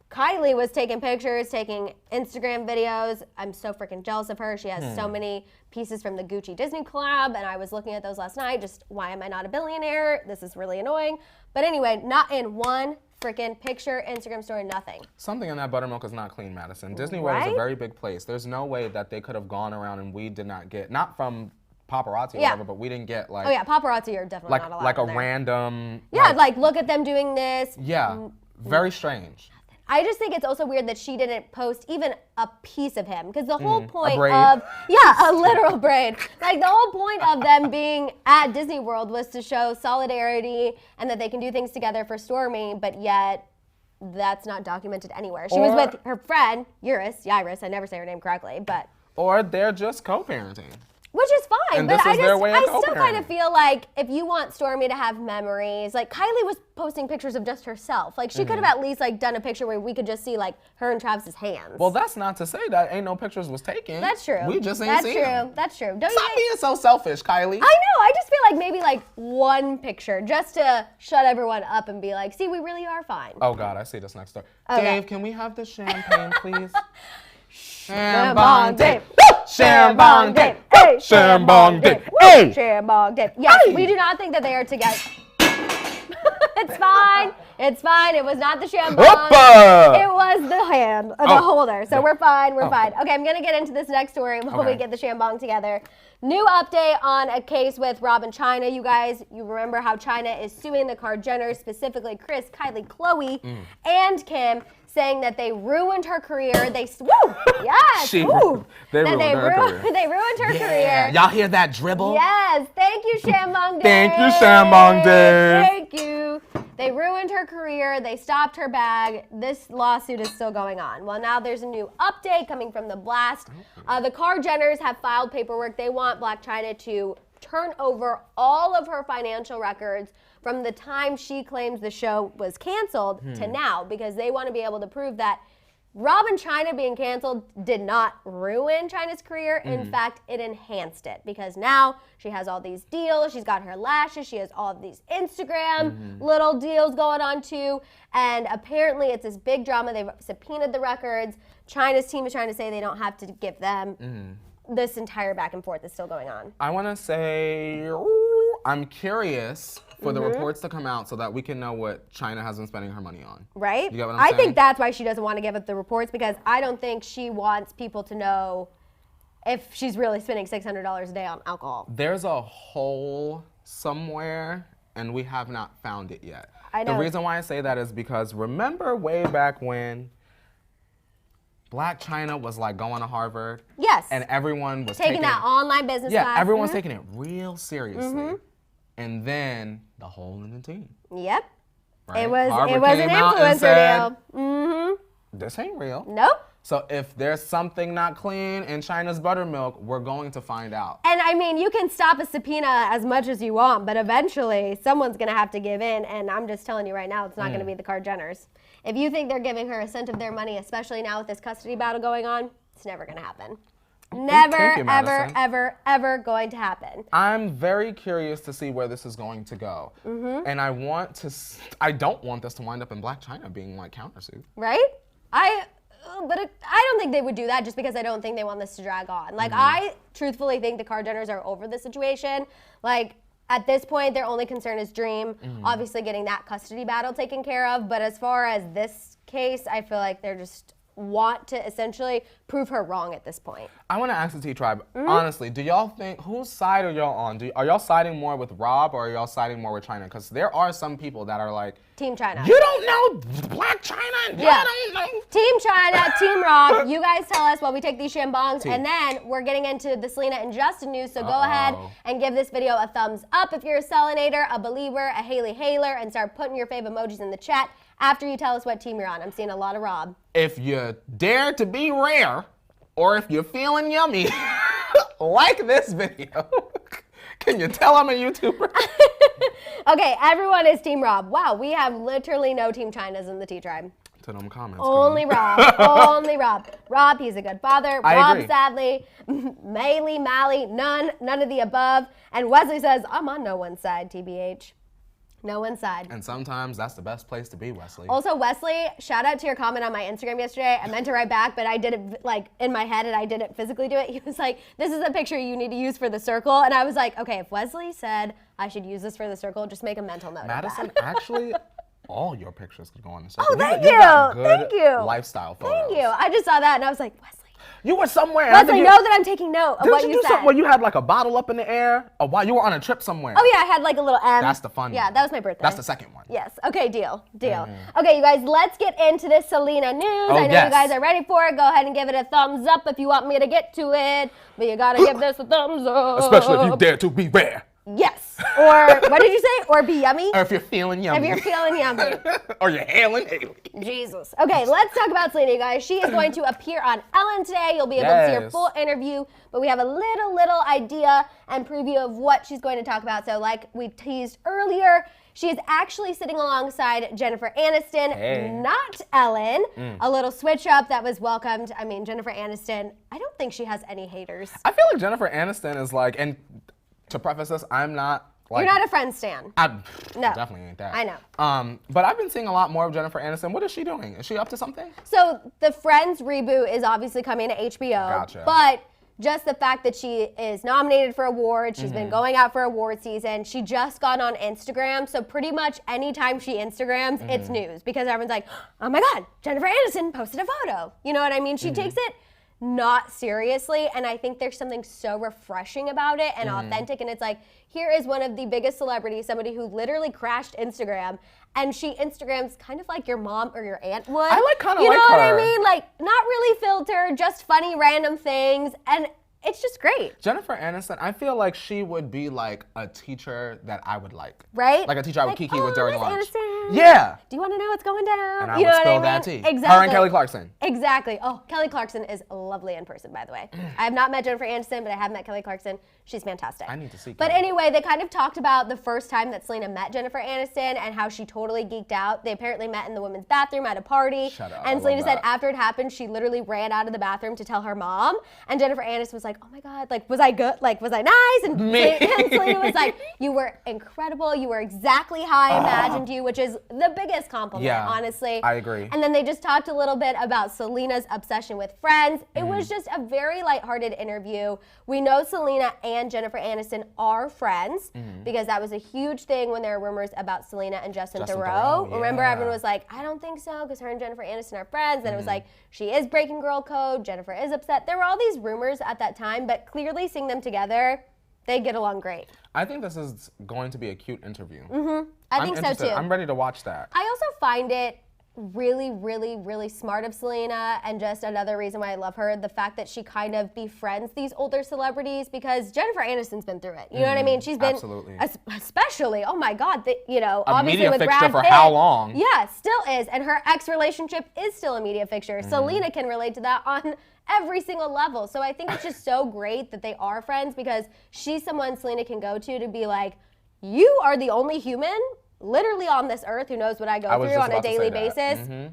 Kylie was taking pictures, taking Instagram videos. I'm so freaking jealous of her. She has so many pieces from the Gucci Disney collab, and I was looking at those last night. Just, why am I not a billionaire? This is really annoying. But anyway, not in one freaking picture, Instagram story, nothing. Something in that buttermilk is not clean, Madison. Disney World is a very big place. There's no way that they could have gone around and we did not get, not from paparazzi or whatever, but we didn't get like. Oh yeah, paparazzi are definitely not allowed like a in there. random. Yeah, like look at them doing this. Yeah, very strange. I just think it's also weird that she didn't post even a piece of him, because the whole point braid. of, a literal braid. Like the whole point of them being at Disney World was to show solidarity and that they can do things together for Stormy, but yet that's not documented anywhere. She was with her friend, Iris, I never say her name correctly, but. Or they're just co-parenting. Which is fine, And but this is their way of I still co-parenting. kind of feel like if you want Stormy to have memories, like Kylie was posting pictures of just herself. Like she could have at least like done a picture where we could just see like her and Travis's hands. Well, that's not to say that ain't no pictures was taken. That's true. We just ain't seen them. That's true. Don't you Stop think? being so selfish, Kylie. I know. I just feel like maybe like one picture just to shut everyone up and be like, see, we really are fine. Oh God, I see this next door. Okay. Dave, can we have the champagne, please? Shambong Dave. Shambong Dave. Hey, Shambong Dave. Hey. Shambong Dave. Yes, we do not think that they are together. It's fine. It's fine. It was not the shambong. It was the hand, the holder. So we're fine. We're fine. Okay, I'm going to get into this next story while we get the shambong together. New update on a case with Blac Chyna. You guys, you remember how Chyna is suing the Jenners, specifically Kris, Kylie, Khloe, and Kim, saying that they ruined her career. They ruined her career. They ruined her career. Y'all hear that dribble? Yes. Thank you, Shambong Dave. Thank you, Shambong Dave. Thank you. They ruined her career. They stopped her bag. This lawsuit is still going on. Well, now there's a new update coming from The Blast. The Jenners have filed paperwork. They want Blac Chyna to turn over all of her financial records from the time she claims the show was canceled to now, because they want to be able to prove that Rob and Chyna being canceled did not ruin Chyna's career. In fact, it enhanced it, because now she has all these deals. She's got her lashes. She has all of these Instagram little deals going on too. And apparently it's this big drama. They've subpoenaed the records. Chyna's team is trying to say they don't have to give them. This entire back and forth is still going on. I want to say, I'm curious for the reports to come out so that we can know what Chyna has been spending her money on. Right? You get what I'm saying? I think that's why she doesn't want to give up the reports, because I don't think she wants people to know if she's really spending $600 a day on alcohol. There's a hole somewhere, and we have not found it yet. I know. The reason why I say that is because remember way back when Blac Chyna was like going to Harvard? Yes. And everyone was taking that online business class. Yeah, everyone was taking it real seriously. And then the hole in the team. Yep. Right? It was Harvard an came out and influencer said, deal. This ain't real. Nope. So if there's something not clean in Chyna's buttermilk, we're going to find out. And I mean, you can stop a subpoena as much as you want, but eventually someone's going to have to give in. And I'm just telling you right now, it's not going to be the Jenners. If you think they're giving her a cent of their money, especially now with this custody battle going on, it's never going to happen. Never, Thank you, ever, Madison. ever, ever going to happen. I'm very curious to see where this is going to go. And I don't want this to wind up in Blac Chyna being like countersued. Right? I don't think they would do that, just because I don't think they want this to drag on. Like, I truthfully think the Jenners are over the situation. Like, at this point, their only concern is Dream, obviously getting that custody battle taken care of. But as far as this case, I feel like they're just want to essentially prove her wrong at this point. I want to ask the T-Tribe, honestly, do y'all think, whose side are y'all on? Are y'all siding more with Rob, or are y'all siding more with Chyna? Because there are some people that are like, Team Chyna. you don't know Blac Chyna, and Yeah. you don't know. Team Chyna, Team Rob, you guys tell us while we take these shambongs, and then we're getting into the Selena and Justin news, so go ahead and give this video a thumbs up if you're a Selenator, a believer, a Hailey Hailer, and start putting your fave emojis in the chat after you tell us what team you're on. I'm seeing a lot of Rob. If you dare to be rare, or if you're feeling yummy, like this video. Can you tell I'm a YouTuber? Okay, everyone is Team Rob. Wow, we have literally no Team Chynas in the T-Tribe. To them comments. Only Rob. Only Rob. Rob, he's a good father. I Rob, agree. sadly, Maylee, Mally, none of the above. And Wesley says, I'm on no one's side, TBH. No one's side. And sometimes that's the best place to be, Wesley. Also, Wesley, shout out to your comment on my Instagram yesterday. I meant to write back, but I did it like in my head and I didn't physically do it. He was like, this is a picture you need to use for the circle. And I was like, okay, if Wesley said I should use this for the circle, just make a mental note Madison, of that. actually, all your pictures could go on the circle. Oh, thank you got you. good Thank you. lifestyle photos. Thank you. I just saw that and I was like, Wesley. You were somewhere. Wesley, know that I'm taking note of what Didn't you you do said. something where you had like a bottle up in the air? While you were on a trip somewhere. Oh yeah, I had like a little M. That's the fun Yeah, one. that was my birthday. That's the second one. Yes. Okay, deal. Okay, you guys, let's get into this Selena news. I know yes. you guys are ready for it. Go ahead and give it a thumbs up if you want me to get to it. But you gotta give this a thumbs up. Especially if you dare to be rare. Yes. Or what did you say? Or be yummy? Or if you're feeling yummy. If you're feeling yummy. Or you're hailing Hailey. Jesus. Okay, let's talk about Selena, you guys. She is going to appear on Ellen today. You'll be able to see her Yes. full interview, but we have a little idea and preview of what she's going to talk about. So like we teased earlier, she is actually sitting alongside Jennifer Aniston, Hey. not Ellen. A little switch up that was welcomed. I mean, Jennifer Aniston, I don't think she has any haters. I feel like Jennifer Aniston is like, and to preface this, I'm not like. You're not a friend stan. No. Definitely ain't that. I know. But I've been seeing a lot more of Jennifer Aniston. What is she doing? Is she up to something? So the Friends reboot is obviously coming to HBO. Gotcha. But just the fact that she is nominated for awards, she's been going out for award season. She just got on Instagram, so pretty much anytime she Instagrams, it's news because everyone's like, oh my God, Jennifer Aniston posted a photo. You know what I mean? She takes it not seriously, and I think there's something so refreshing about it and authentic, and it's like, here is one of the biggest celebrities, somebody who literally crashed Instagram, and she Instagrams kind of like your mom or your aunt would. I like kind of You like know what I her. mean? Like, not really filtered, just funny random things, and it's just great. Jennifer Aniston, I feel like she would be like a teacher that I would like. Right? Like a teacher I would kiki with during Miss lunch. Aniston. Yeah. Do you want to know what's going down? And I you would know spill what I mean? that tea. Exactly. Her and Kelly Clarkson. Exactly. Oh, Kelly Clarkson is lovely in person, by the way. I have not met Jennifer Aniston, but I have met Kelly Clarkson. She's fantastic. I need to see But Kelly. anyway, they kind of talked about the first time that Selena met Jennifer Aniston and how she totally geeked out. They apparently met in the women's bathroom at a party. Shut up. And I Selena love said that. after it happened, she literally ran out of the bathroom to tell her mom. And Jennifer Aniston was like, oh my God, like, was I good? Like, was I nice? And, and Selena was like, you were incredible. You were exactly how I imagined you, which is the biggest compliment, honestly. I agree. And then they just talked a little bit about Selena's obsession with Friends. It Mm-hmm. was just a very lighthearted interview. We know Selena and Jennifer Aniston are friends because that was a huge thing when there were rumors about Selena and Justin Theroux. Remember, everyone was like, I don't think so because her and Jennifer Aniston are friends. And it was like, she is breaking girl code. Jennifer is upset. There were all these rumors at that time, but clearly seeing them together, they get along great. I think this is going to be a cute interview. I think so too. I'm ready to watch that. I also find it really, really, really smart of Selena, and just another reason why I love her, the fact that she kind of befriends these older celebrities, because Jennifer Aniston's been through it. You know what I mean? She's been, absolutely. especially, oh my God, you know, A obviously media with fixture Brad for Pitt. how long? Yeah, still is, and her ex-relationship is still a media fixture. Selena can relate to that on every single level. So I think it's just so great that they are friends, because she's someone Selena can go to be like, you are the only human literally on this earth who knows what I go was through just on a about to daily say that. basis.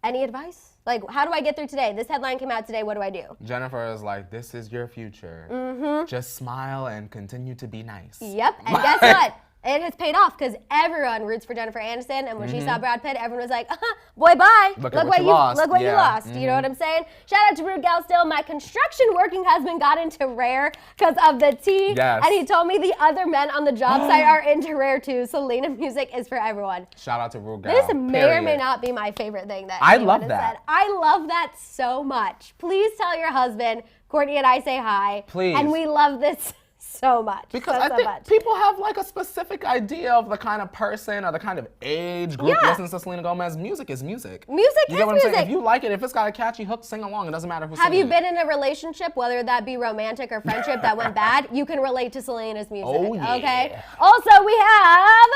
Any advice? Like, how do I get through today? This headline came out today. What do I do? Jennifer is like, this is your future. Just smile and continue to be nice. Yep. And guess what? It has paid off, because everyone roots for Jennifer Aniston, and when she saw Brad Pitt, everyone was like, boy, bye. Look what you lost. Look what you Yeah. lost. You know what I'm saying? Shout out to Rude Gal Still. My construction working husband got into Rare because of the tea. Yes. And he told me the other men on the job site are into Rare too. Selena music is for everyone. Shout out to Rugal. This may or may not be my favorite thing that I anyone love has that. said. I love that so much. Please tell your husband, Courtney and I say hi. Please. And we love this so much. Because so I think much. people have like a specific idea of the kind of person or the kind of age group listens to Selena Gomez. Music is music. Music You is get what I'm saying? music. If you like it, if it's got a catchy hook, sing along. It doesn't matter who's Have singing you been in a relationship, whether that be romantic or friendship, that went bad? You can relate to Selena's music. Oh, yeah. Okay. Also, we have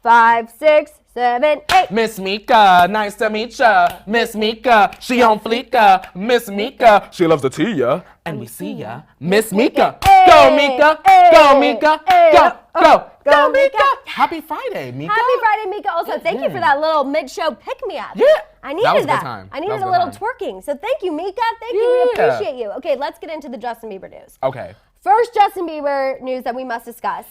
5, 6, 7, 8. Miss Mika, nice to meet ya. Miss Mika, she on fleeka. Miss Mika, she loves the tea, ya. And we see ya. Miss Mika, go Mika, go Mika, go Mika. Happy Friday, Mika. Happy Friday, Mika. Also, thank you for that little mid-show pick-me-up. Yeah. I needed That was a that. good time. I That needed was a a good little time. twerking. So thank you, Mika. Thank you. We Yeah. appreciate you. Okay, let's get into the Justin Bieber news. Okay. First Justin Bieber news that we must discuss.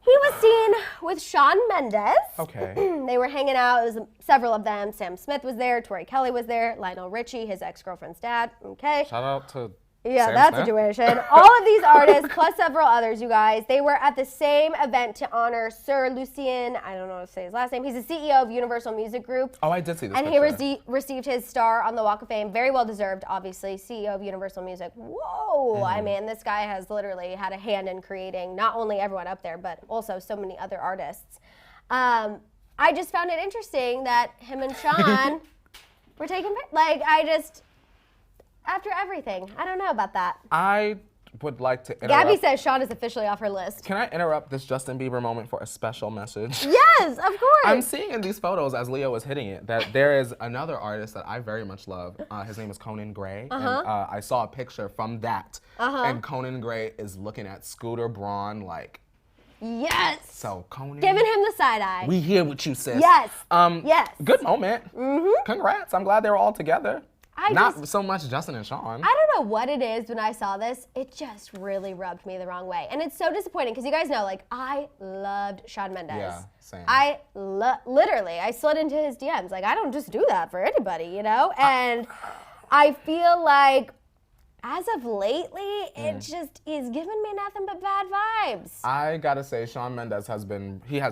He was seen with Shawn Mendes. Okay. They were hanging out. It was several of them. Sam Smith was there. Tori Kelly was there. Lionel Richie, his ex-girlfriend's dad. Okay. Shout out to Yeah, Sam that Smith. situation. All of these artists, plus several others, you guys, they were at the same event to honor Sir Lucien. I don't know how to say his last name. He's the CEO of Universal Music Group. Oh, I did see this And picture. he received his star on the Walk of Fame. Very well deserved, obviously. CEO of Universal Music. Whoa. I mean, this guy has literally had a hand in creating not only everyone up there, but also so many other artists. I just found it interesting that him and Shawn were taking, after everything. I don't know about that. I would like to interrupt. Gabby says Shawn is officially off her list. Can I interrupt this Justin Bieber moment for a special message? Yes, of course. I'm seeing in these photos, as Leo was hitting it, that there is another artist that I very much love. His name is Conan Gray. And I saw a picture from that. And Conan Gray is looking at Scooter Braun like, Yes. so Conan. Giving him the side eye. We here with you, sis. Yes. Yes. Good moment. Congrats. I'm glad they were all together. Not so much Justin and Shawn. I don't know what it is when I saw this. It just really rubbed me the wrong way. And it's so disappointing because you guys know, like, I loved Shawn Mendes. Yeah, same. Literally, I slid into his DMs. Like, I don't just do that for anybody, you know? And I feel like as of lately, it just is giving me nothing but bad vibes. I gotta say, Shawn Mendes has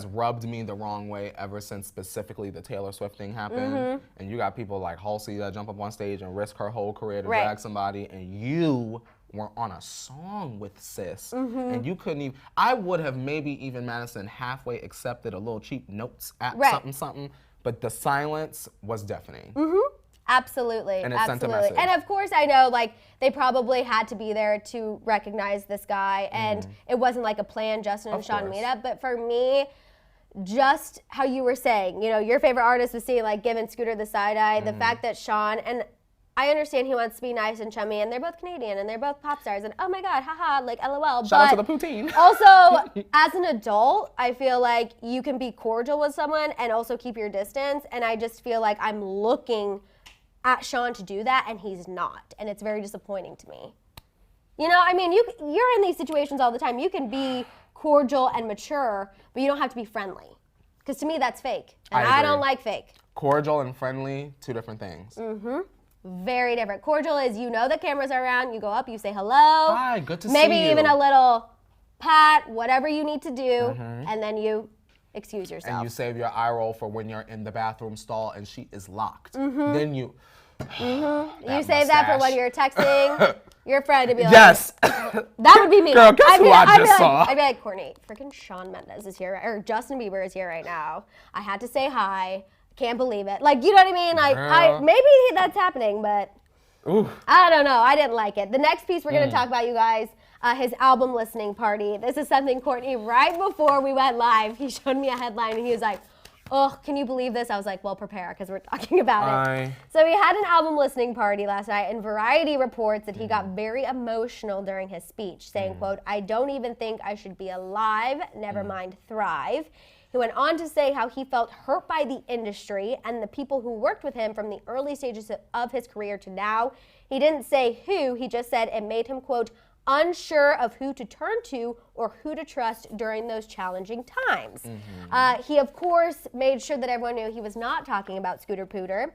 rubbed me the wrong way ever since specifically the Taylor Swift thing happened. And you got people like Halsey that jump up on stage and risk her whole career to drag somebody, and you were on a song with sis, and you couldn't even, I would have maybe even Madison halfway accepted a little cheap notes at something, but the silence was deafening. Absolutely, And it sent a absolutely. message. And of course, I know, like, they probably had to be there to recognize this guy, and it wasn't like a planned Justin and Shawn course. meetup. But for me, just how you were saying, your favorite artist was seeing like giving Scooter the side eye, the fact that Sean, and I understand he wants to be nice and chummy, and they're both Canadian, and they're both pop stars, and oh my God, haha, like LOL. Shout out to the poutine. Also, as an adult, I feel like you can be cordial with someone and also keep your distance, and I just feel like I'm looking at Sean to do that, and he's not, and it's very disappointing to me. I mean, you're in these situations all the time. You can be cordial and mature, but you don't have to be friendly, because to me, that's fake, and I don't like fake. Cordial and friendly, two different things. Mm-hmm. Very different. Cordial is the cameras are around, you go up, you say hello. Hi, good to see you. Maybe even a little pat, whatever you need to do, and then you excuse yourself. And you save your eye roll for when you're in the bathroom stall and she is locked. Then you... You save that for when you're texting your friend to be like... Yes! That would be me. Girl, guess who I just saw? I'd be like, Courtney, freaking Shawn Mendes is here, or Justin Bieber is here right now. I had to say hi. Can't believe it. Like, you know what I mean? Like, maybe that's happening, but I don't know. I didn't like it. The next piece we're going to talk about, you guys, his album listening party. This is something Courtney, right before we went live, he showed me a headline and he was like, oh, can you believe this? I was like, well, prepare, because we're talking about it. So he had an album listening party last night, and Variety reports that he got very emotional during his speech, saying, quote, I don't even think I should be alive, never mind thrive. He went on to say how he felt hurt by the industry and the people who worked with him from the early stages of his career to now. He didn't say who, he just said it made him, quote, unsure of who to turn to or who to trust during those challenging times. He, of course, made sure that everyone knew he was not talking about Scooter Pooter.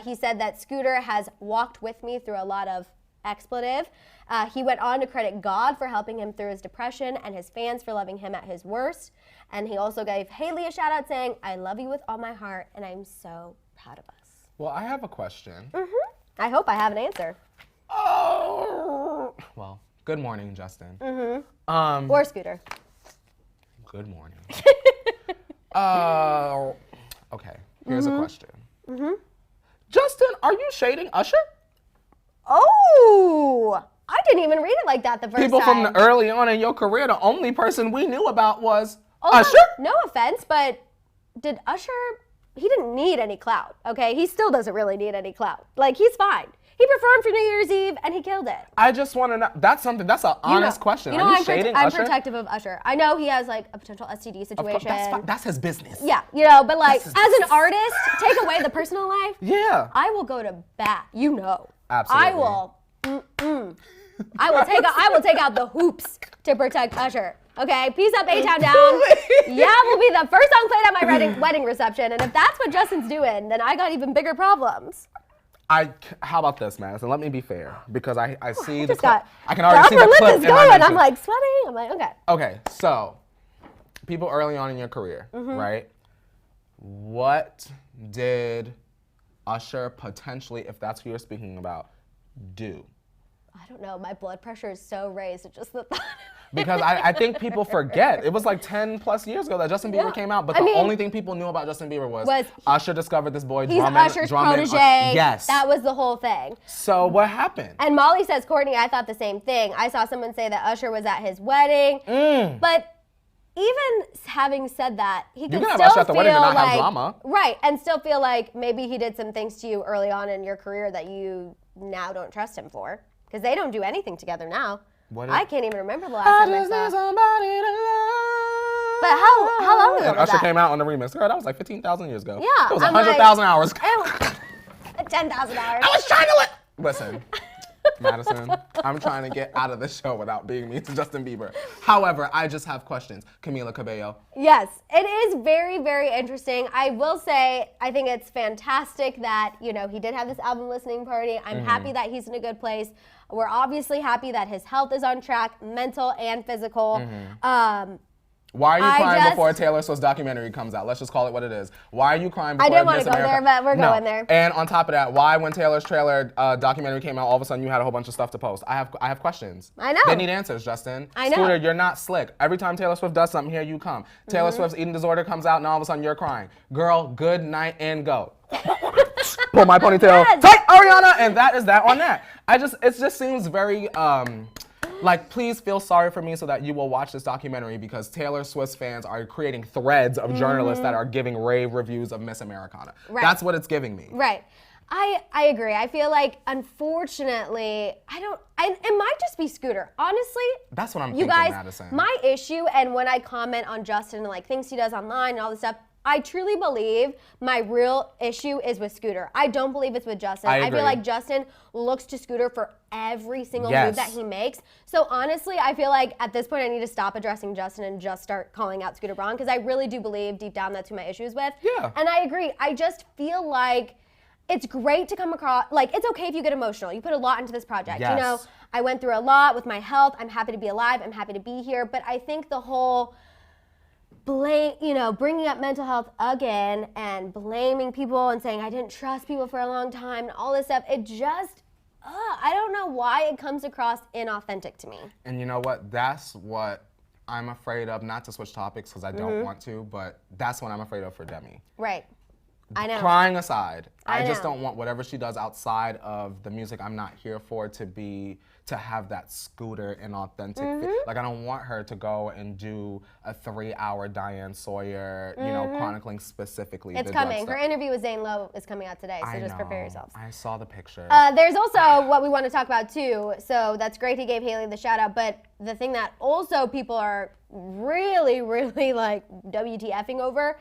He said that Scooter has walked with me through a lot of expletive. He went on to credit God for helping him through his depression and his fans for loving him at his worst. And he also gave Hailey a shout out saying, I love you with all my heart and I'm so proud of us. Well, I have a question. I hope I have an answer. Oh. Well, good morning, Justin. Or Scooter. Good morning. Okay, here's a question. Justin, are you shading Usher? Oh, I didn't even read it like that the first People time. from the early on in your career, the only person we knew about was Also, Usher? No offense, but did Usher, he didn't need any clout, okay? He still doesn't really need any clout. Like, he's fine. He performed for New Year's Eve and he killed it. I just want to know, that's an honest question. Are you shading I'm Usher? protective of Usher. I know he has like a potential STD situation. That's fine. That's his business. Yeah, but like, as an artist, take away the personal life. Yeah. I will go to bat, Absolutely. I will take out the hoops to protect Usher. Okay, peace up, A-Town down. Yeah, will be the first song played at my wedding reception, and if that's what Justin's doing, then I got even bigger problems. How about this, Madison? Let me be fair, because I see I the just clip. got I can already see the upper lip clip is in my going. I'm mentions. like sweating. I'm like, okay. Okay, so people early on in your career, right? What did Usher potentially, if that's who you're speaking about, do? I don't know. My blood pressure is so raised. It's just the thought. Because I think people forget. It was like 10 plus years ago that Justin Bieber came out, but the only thing people knew about Justin Bieber was Usher discovered this boy drumming. He's Usher's protege. Yes. That was the whole thing. So what happened? And Molly says, Courtney, I thought the same thing. I saw someone say that Usher was at his wedding. But even having said that, he could still Usher at the wedding and feel not have like, drama. right, and still feel like maybe he did some things to you early on in your career that you now don't trust him for. Because they don't do anything together now. I can't even remember the last time I saw. Somebody to love. But how long ago And was Usher that? came out on the remix. Girl, that was like 15,000 years ago. Yeah, It was I'm 100,000 hours. 10,000 hours. I was trying to listen, Madison, I'm trying to get out of the show without being mean to Justin Bieber. However, I just have questions. Camila Cabello. Yes, it is very, very interesting. I will say, I think it's fantastic that, he did have this album listening party. I'm happy that he's in a good place. We're obviously happy that his health is on track, mental and physical. Why are you crying before Taylor Swift's documentary comes out? Let's just call it what it is. Why are you crying before I didn't want Miss to go America? there, but we're going there. And on top of that, why when Taylor's trailer documentary came out, all of a sudden you had a whole bunch of stuff to post? I have questions. I know. They need answers, Justin. I know. Scooter, you're not slick. Every time Taylor Swift does something, here you come. Taylor Swift's eating disorder comes out, and all of a sudden you're crying. Girl, good night and go. Pull my ponytail. Yes. Tight, Ariana, and that is that on that. It just seems very Like, please feel sorry for me so that you will watch this documentary because Taylor Swift fans are creating threads of journalists that are giving rave reviews of Miss Americana. Right. That's what it's giving me. Right. I agree. I feel like, unfortunately, it might just be Scooter. Honestly, that's what I'm you thinking, guys, Maddison. My issue, and when I comment on Justin and like things he does online and all this stuff, I truly believe my real issue is with Scooter. I don't believe it's with Justin. I agree. feel like Justin looks to Scooter for every single move that he makes. So honestly, I feel like at this point I need to stop addressing Justin and just start calling out Scooter Braun because I really do believe deep down that's who my issue is with. Yeah. And I agree. I just feel like it's great to come across, like, it's okay if you get emotional. You put a lot into this project. Yes. You know, I went through a lot with my health. I'm happy to be alive. I'm happy to be here. But I think the whole bringing up mental health again and blaming people and saying I didn't trust people for a long time and all this stuff, it just, I don't know why it comes across inauthentic to me. And you know what? That's what I'm afraid of, not to switch topics because I don't want to, but that's what I'm afraid of for Demi. Right. I know. Crying aside, I just know. don't want whatever she does outside of the music I'm not here for to have that Scooter inauthentic. Like I don't want her to go and do a 3-hour Diane Sawyer, chronicling specifically. It's coming. Her interview with Zane Lowe is coming out today, so just prepare yourselves. I saw the picture. There's also what we want to talk about too. So that's great he gave Hailey the shout out, but the thing that also people are really, really like WTFing over,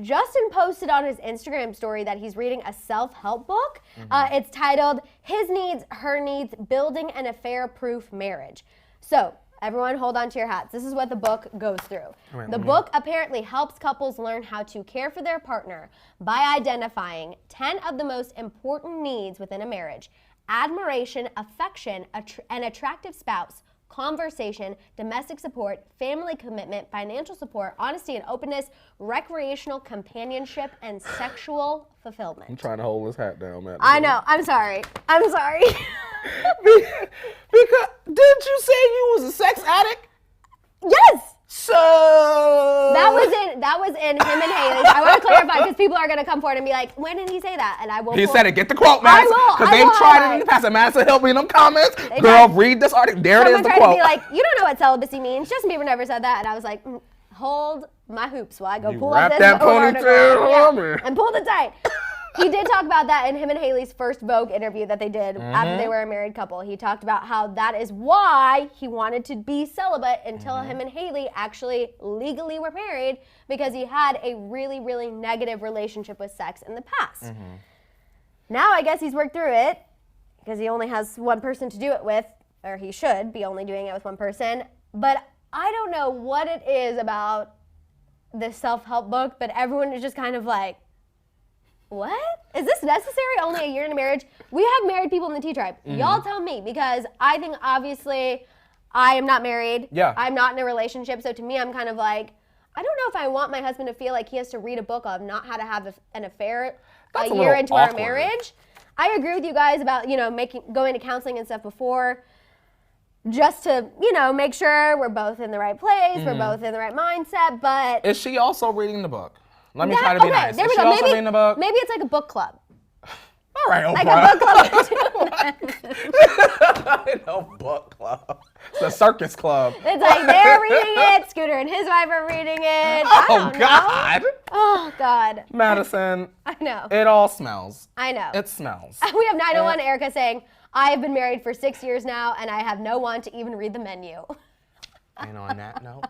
Justin posted on his Instagram story that he's reading a self-help book. It's titled His Needs, Her Needs, Building an Affair-Proof Marriage. So everyone hold on to your hats. This is what the book goes through. The book apparently helps couples learn how to care for their partner by identifying 10 of the most important needs within a marriage: admiration, affection, an attractive spouse, conversation, domestic support, family commitment, financial support, honesty and openness, recreational companionship, and sexual fulfillment. I'm trying to hold his hat down, man. I know. I'm sorry. Because didn't you say you was a sex addict? Yes. So That was in him and Hailey's. I want to clarify because people are going to come forward and be like, when did he say that? And I will. He said it. Get the quote, Madison. Because they've tried it in the past. And Madison, help me in them comments. Girl, read this article. There it is, the quote. Someone tried to be like, you don't know what celibacy means. Justin Bieber never said that. And I was like, hold my hoops while I go pull up this that ponytail and pull it tight. He did talk about that in him and Hailey's first Vogue interview that they did after they were a married couple. He talked about how that is why he wanted to be celibate until him and Hailey actually legally were married, because he had a really, really negative relationship with sex in the past. Now I guess he's worked through it because he only has one person to do it with, or he should be only doing it with one person. But I don't know what it is about this self-help book, but everyone is just kind of like, what? Is this necessary? Only a year into marriage? We have married people in the Tea Tribe. Y'all tell me, because I think obviously I am not married. Yeah. I'm not in a relationship. So to me, I'm kind of like, I don't know if I want my husband to feel like he has to read a book of not how to have an affair a year into our marriage. I agree with you guys about, going to counseling and stuff before, just to, make sure we're both in the right place, we're both in the right mindset. But is she also reading the book? Let me try to be nice. There is we she go. also reading the book? Maybe it's like a book club. All right, Oprah. Like a book club. I know, book club. It's a circus club. It's like they're reading it. Scooter and his wife are reading it. Oh, God. Oh, God. Madison. I know. It all smells. I know. It smells. We have 901 Erica saying, I have been married for 6 years now, and I have no one to even read the menu. And on that note.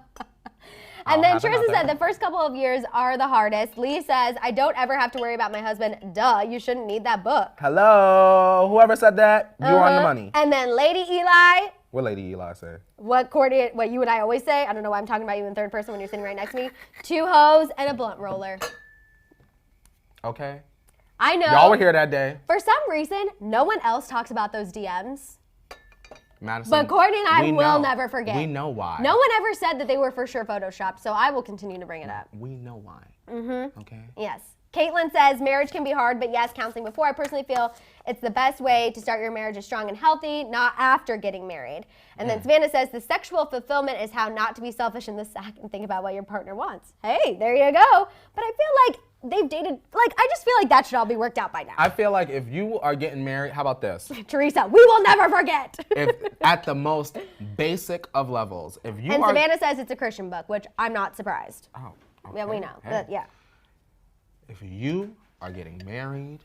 And then Tristan said the first couple of years are the hardest. Lee says, I don't ever have to worry about my husband. Duh, you shouldn't need that book. Hello. Whoever said that, you're on the money. And then Lady Eli. What Lady Eli say? What you and I always say. I don't know why I'm talking about you in third person when you're sitting right next to me. 2 hoes and a blunt roller. Okay. I know. Y'all were here that day. For some reason, no one else talks about those DMs. Madison, but Courtney and I will never forget. We know why. No one ever said that they were for sure photoshopped, so I will continue to bring it up. We know why. Okay. Yes. Caitlin says, marriage can be hard, but yes, counseling before. I personally feel it's the best way to start your marriage is strong and healthy, not after getting married. And then Savannah says, the sexual fulfillment is how not to be selfish in the sack and think about what your partner wants. Hey, there you go. But I feel like they've dated. Like, I just feel like that should all be worked out by now. I feel like if you are getting married, how about this? Teresa, we will never forget. If at the most basic of levels, if you and are... Savannah says it's a Christian book, which I'm not surprised. Oh, okay. Yeah, we know. Hey. Yeah. If you are getting married,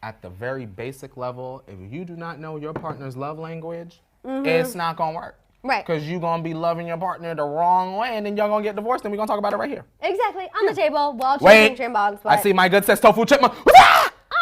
at the very basic level, if you do not know your partner's love language, it's not gonna work. Right. Because you're gonna be loving your partner the wrong way, and then y'all gonna get divorced, and we're gonna talk about it right here. Exactly. On the table, while Wait, chasing bongs. I see my good sis Tofu Chipmunk.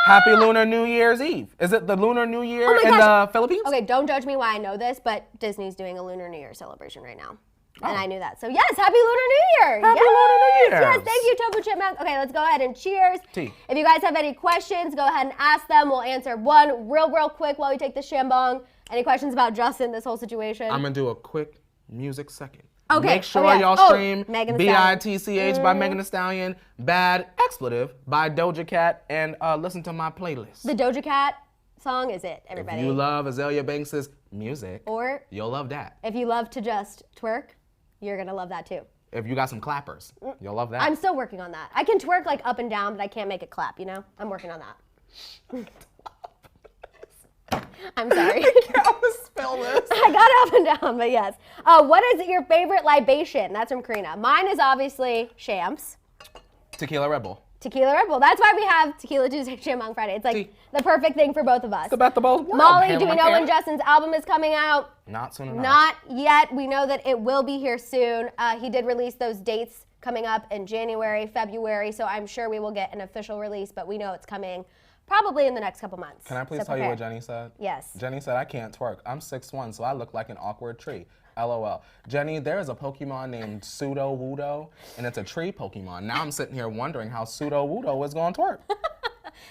Happy Lunar New Year's Eve. Is it the Lunar New Year in the Philippines? Okay, don't judge me why I know this, but Disney's doing a Lunar New Year celebration right now. And I knew that. So yes, Happy Lunar New Year. Happy Lunar New Year. Yes, thank you, Tofu Chipmunk. Okay, let's go ahead and cheers. Tea. If you guys have any questions, go ahead and ask them. We'll answer one real quick while we take the shambong. Any questions about Justin, this whole situation? I'm gonna do a quick music second. Okay. Make sure y'all stream Megan Thee Stallion. BITCH by Megan Thee Stallion, Bad Expletive by Doja Cat, and listen to my playlist. The Doja Cat song is it, everybody. If you love Azalea Banks' music, or you'll love that. If you love to just twerk, you're gonna love that too. If you got some clappers, you'll love that. I'm still working on that. I can twerk like up and down, but I can't make it clap, you know? I'm working on that. I'm sorry. I can't spell this. I got up and down, but yes. What is your favorite libation? That's from Karina. Mine is obviously Shams. Tequila Red Bull. Tequila Red Bull. That's why we have Tequila Tuesday, Sham on Friday. It's like the perfect thing for both of us. It's the best of both worlds. Molly, do we know when Justin's album is coming out? Not soon enough. Not yet. We know that it will be here soon. He did release those dates coming up in January, February, so I'm sure we will get an official release, but we know it's coming probably in the next couple months. Can I please tell you what Jenny said? Yes. Jenny said, I can't twerk. I'm 6'1", so I look like an awkward tree. LOL. Jenny, there is a Pokemon named Pseudo-Wudo, and it's a tree Pokemon. Now I'm sitting here wondering how Pseudo-Wudo is going to twerk.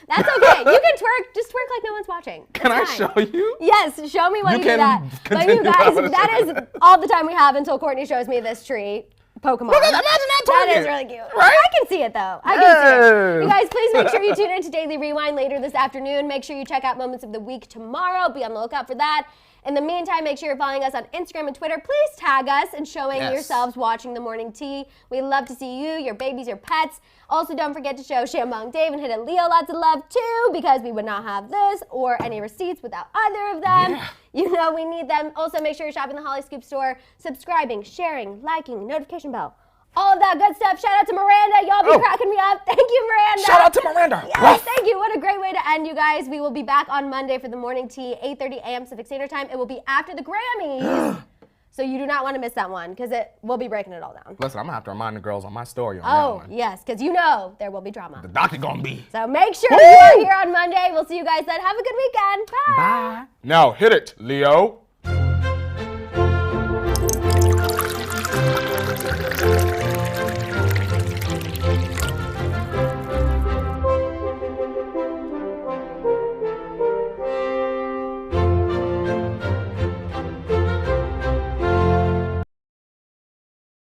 That's okay. You can twerk. Just twerk like no one's watching. Can I show you? Yes, show me when you do that. But you continue guys, on. that is all the time we have until Courtney shows me this tree Pokemon. Look at that, imagine that That twerking. is really cute. Right? I can see it though. I can see it. You guys, please make sure you tune in to Daily Rewind later this afternoon. Make sure you check out Moments of the Week tomorrow. Be on the lookout for that. In the meantime, make sure you're following us on Instagram and Twitter. Please tag us and showing yourselves watching the morning tea. We love to see you, your babies, your pets. Also, don't forget to show Shambong Dave and Hidden Leo lots of love too, because we would not have this or any receipts without either of them. Yeah. You know we need them. Also, make sure you're shopping the Hollyscoop store, subscribing, sharing, liking, notification bell. All of that good stuff. Shout out to Miranda. Y'all be cracking me up. Thank you, Miranda. Shout out to Miranda. Yes, thank you. What a great way to end, you guys. We will be back on Monday for the morning tea, 8:30 a.m. Pacific Standard Time. It will be after the Grammys. So you do not want to miss that one because we'll be breaking it all down. Listen, I'm going to have to remind the girls on my story on that one. Yes, because you know there will be drama. The doctor going to be. So make sure you are here on Monday. We'll see you guys then. Have a good weekend. Bye. Bye. Now hit it, Leo.